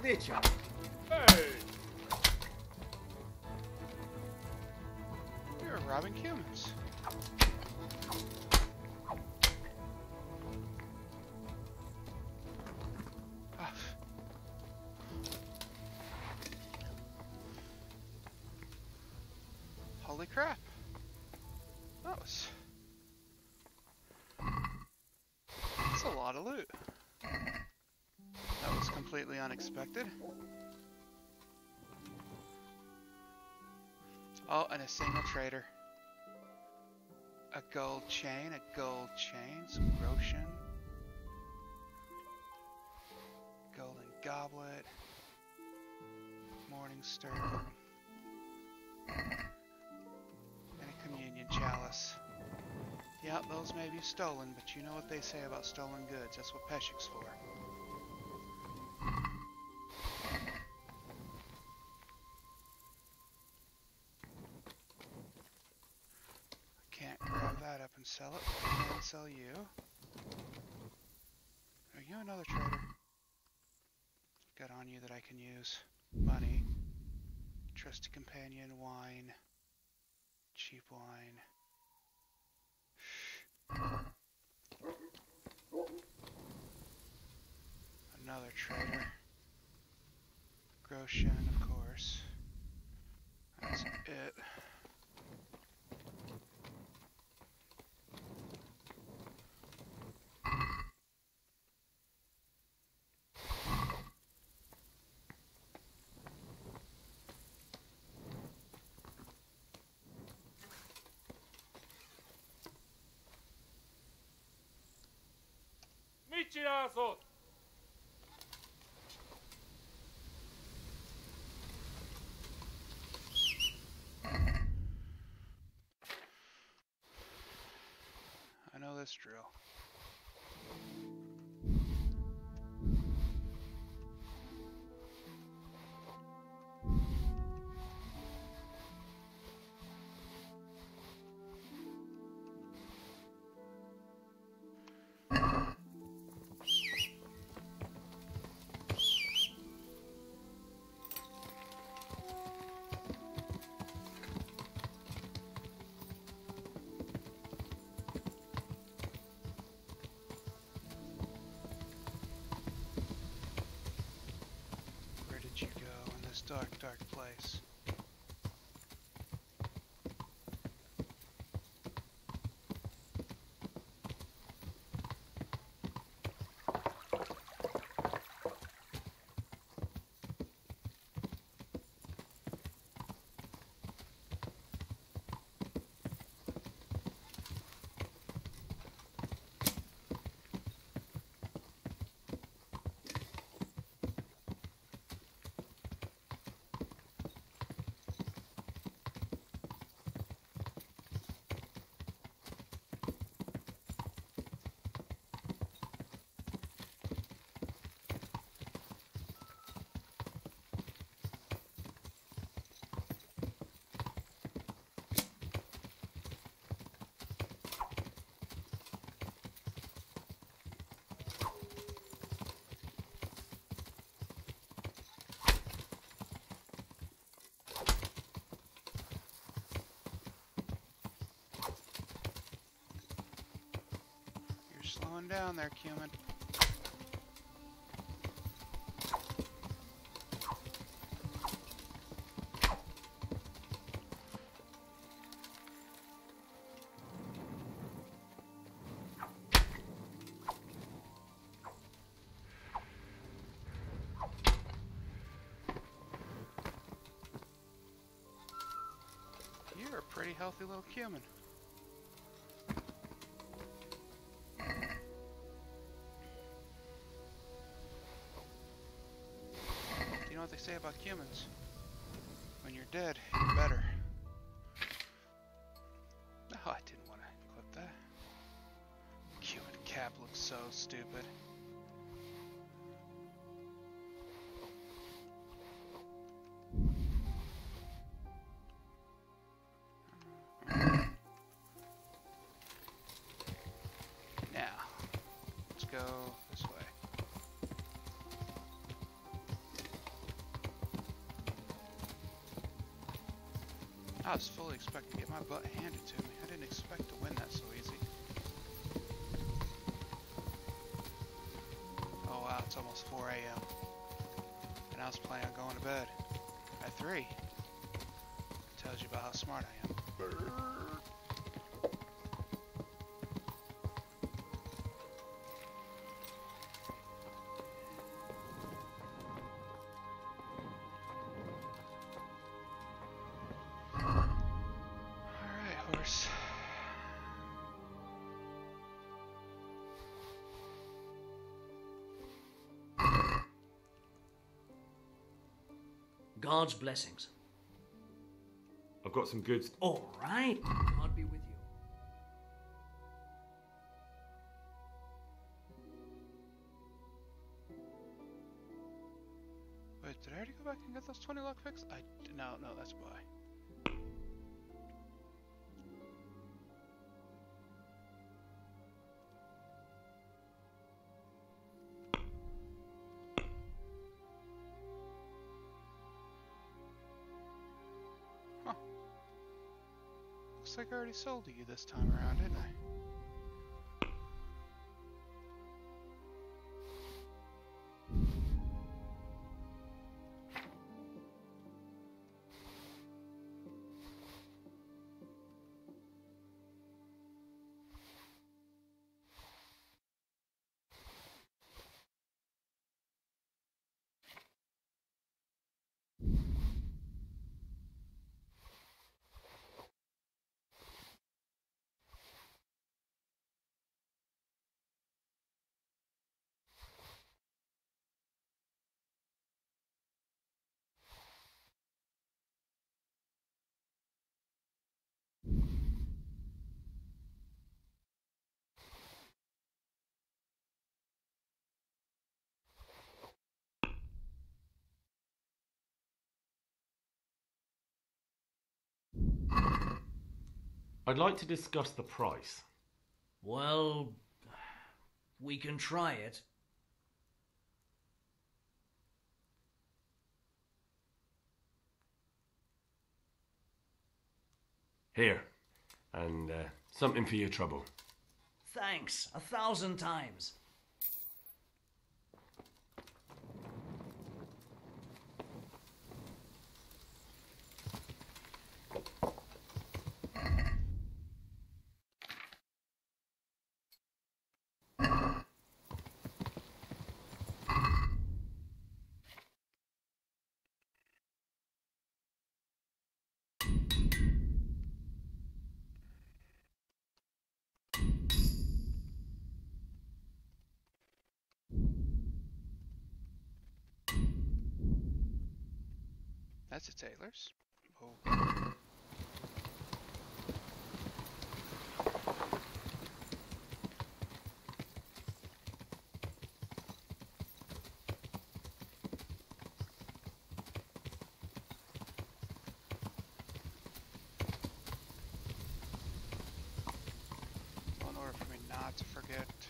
Nitchuk. Hey. You're robbing humans. Holy crap. That's a lot of loot. That was completely unexpected. Oh, and a single trader. A gold chain, some Roshan. Golden goblet. Morning stir. And a communion chalice. Yeah, those may be stolen, but you know what they say about stolen goods. That's what Peshik's for. Can't grab that up and sell it, but I can sell you. Are you another trader? Got on you that I can use. Money. Trusted companion, wine. Cheap wine. Another trader. Groshan, of course. That's it. Michirazo. drill. Where did you go in this dark, dark place? You're slowing down there, Cumin. You're a pretty healthy little Cumin. You know what they say about Cumins? When you're dead, you're better. Oh, I didn't want to clip that. Cumin cap looks so stupid. Now, let's go this way. I was fully expecting to get my butt handed to me. I didn't expect to win that so easy. Oh wow, it's almost 4 a.m. And I was planning on going to bed at 3. Tells you about how smart I am. Alright, horse. God's blessings. I've got some goods. All right. God be with you. Wait, did I already go back and get those 20 lockpicks? No, that's why. Huh. Looks like I already sold to you this time around, didn't I? I'd like to discuss the price. Well, we can try it. Here, and something for your trouble. Thanks, 1,000 times. That's a tailor's. Oh. Well, in order for me not to forget to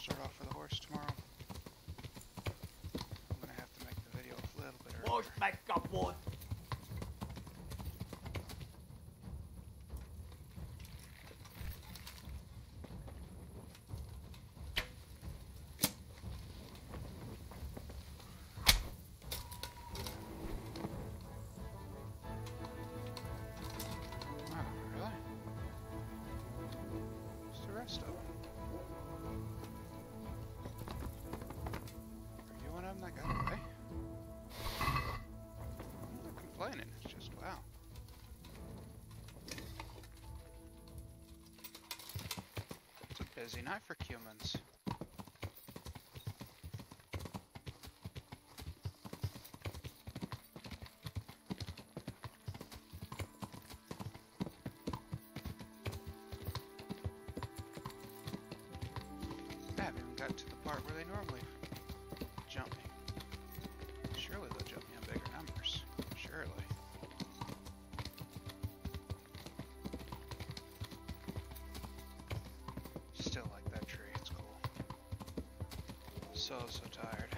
start off for the horse tomorrow, I'm gonna have to make the video a little bit earlier. Won't make up one. Oh, really? What's the rest of them? Are you one of them that got away? I'm not complaining, it's just wow. It's a busy night for humans. I haven't even gotten to the part where they normally jump me. Surely they'll jump me on bigger numbers. Surely. Still like that tree, it's cool. So tired.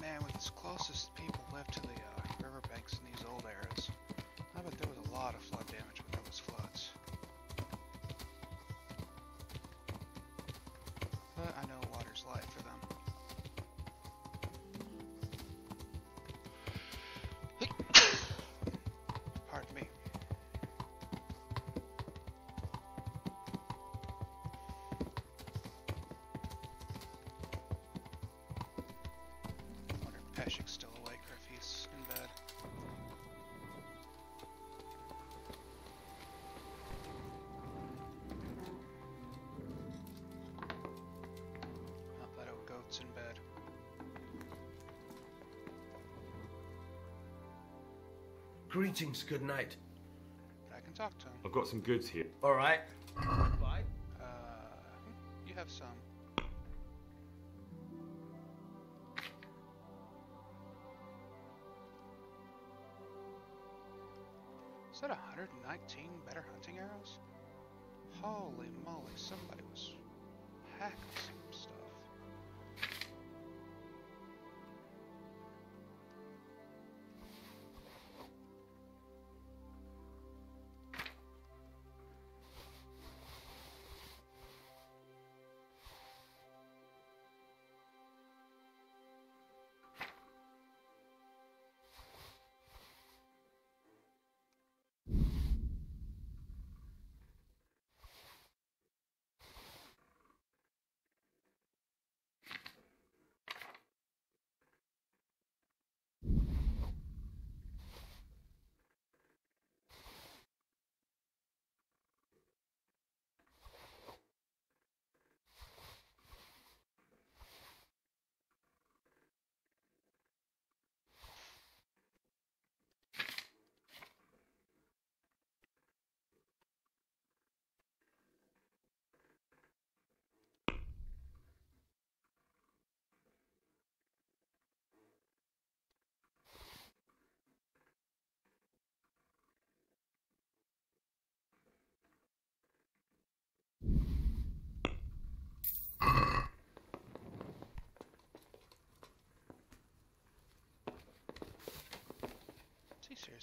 Man, with as close as people live to the riverbanks in these old eras, I bet there was a lot of flood damage when there was floods. But I know water's life for them. Pardon me. I wonder if Peshik's still awake or if he's in bed. Not that old goat's in bed. Greetings, good night. I can talk to him. I've got some goods here. All right. Bye. You have some. Is that 119 better hunting arrows? Holy moly, somebody was hacking some stuff.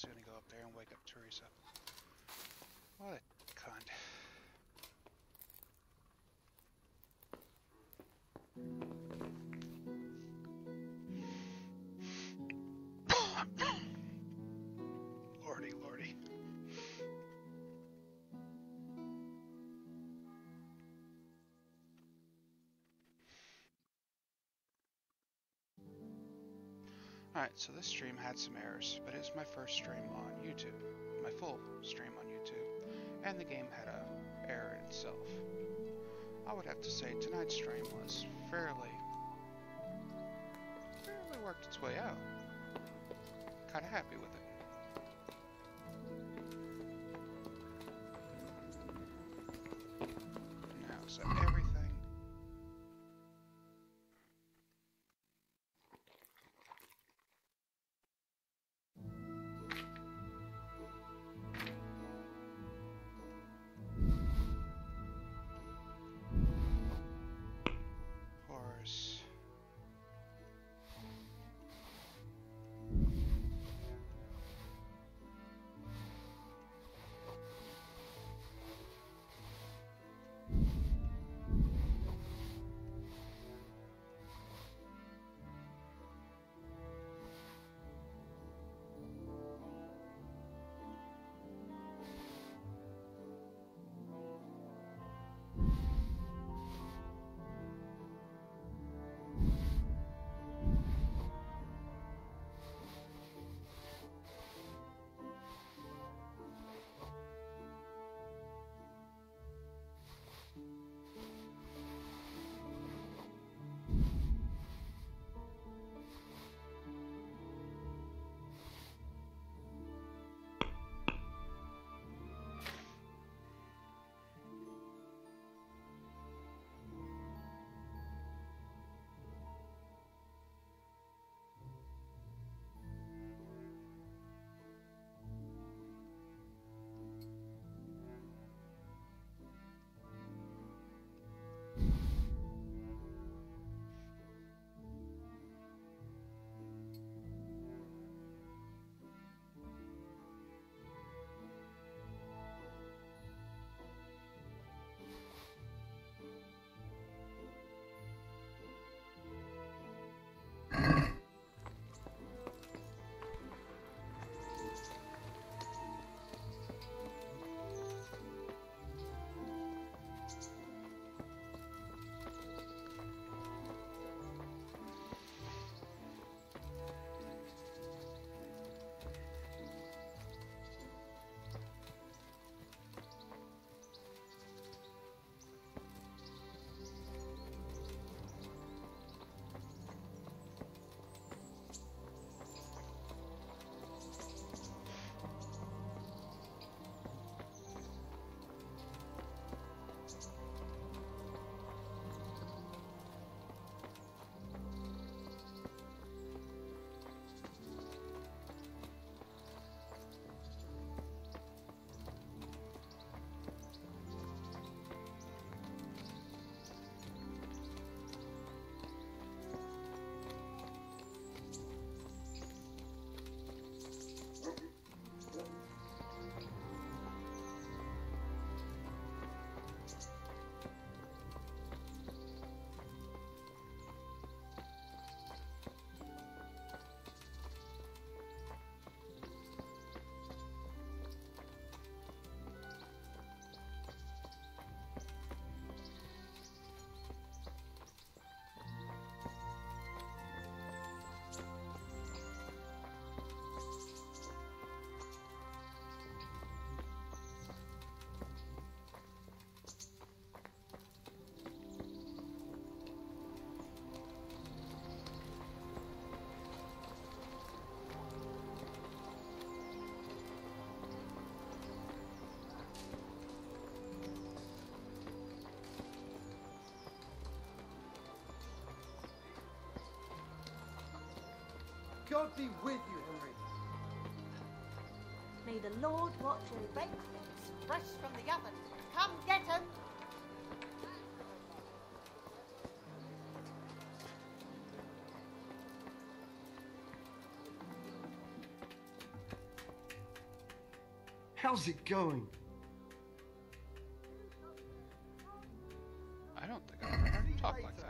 was gonna go up there and wake up Teresa. What a cunt. Lordy, lordy. Alright, so this stream had some errors, but it's my first stream on YouTube. My full stream on YouTube. And the game had a error itself. I would have to say tonight's stream was fairly worked its way out. Kinda happy with it. Now, so everything. Horse. God be with you, Henry. May the Lord watch you. Baked things fresh from the oven. Come get 'em. How's it going? I don't think I've ever heard him talk like that.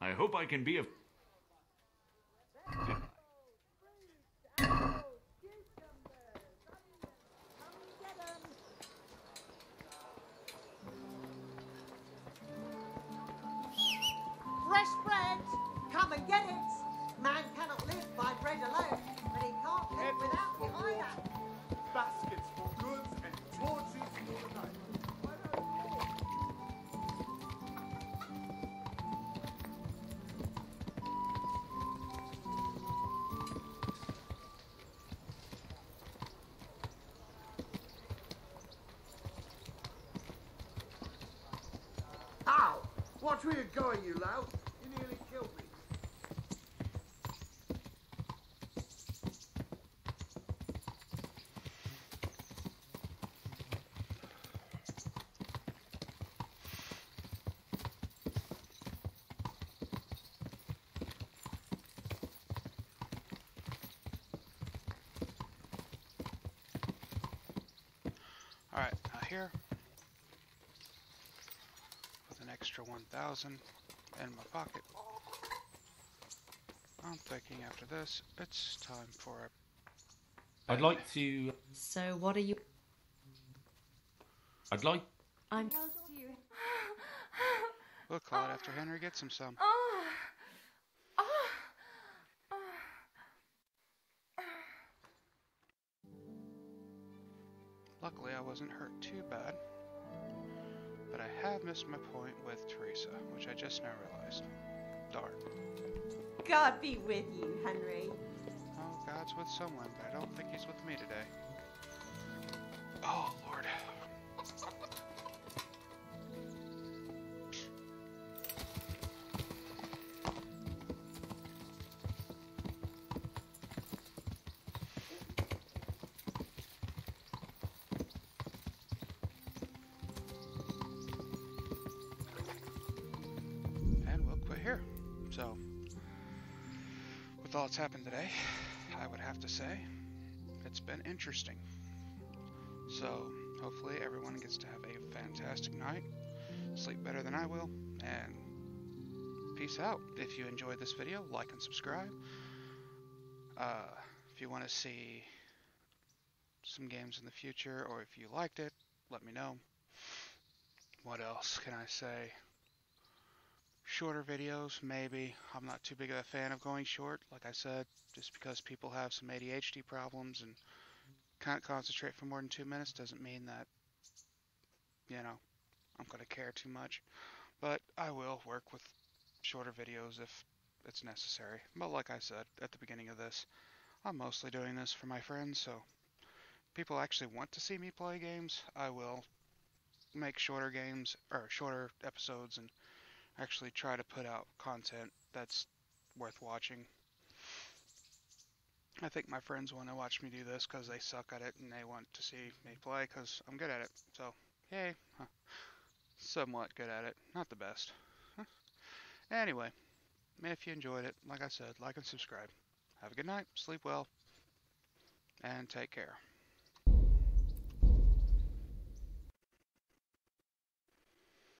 I hope I can be of... Fresh bread! Come and get it! Man cannot live by bread alone, but he can't live without it either. Baskets for goods and torches for the night. Ow! Watch where you're going, you lout. You nearly killed me. Alright, now here, with an extra 1,000 in my pocket, I'm thinking after this, it's time for a... I'd like to... So what are you... I'd like... I'm... We'll call it after Henry gets him some. Luckily, I wasn't hurt too bad, but I have missed my point with Teresa, which I just now realized. Darn. God be with you, Henry. Oh, God's with someone, but I don't think he's with me today. Oh, Lord. And we'll quit here. So, with all that's happened today, I would have to say it's been interesting. So, hopefully everyone gets to have a fantastic night, sleep better than I will, and peace out. If you enjoyed this video, like and subscribe. If you want to see some games in the future, or if you liked it, let me know. What else can I say? Shorter videos, maybe. I'm not too big of a fan of going short, like I said, just because people have some ADHD problems and can't concentrate for more than 2 minutes doesn't mean that, you know, I'm going to care too much. But I will work with shorter videos if it's necessary. But like I said at the beginning of this, I'm mostly doing this for my friends, so people actually want to see me play games, I will make shorter games, or shorter episodes, and actually try to put out content that's worth watching. I think my friends want to watch me do this because they suck at it and they want to see me play because I'm good at it. So, yay. Somewhat good at it. Not the best. Anyway, if you enjoyed it, like I said, like and subscribe. Have a good night, sleep well, and take care.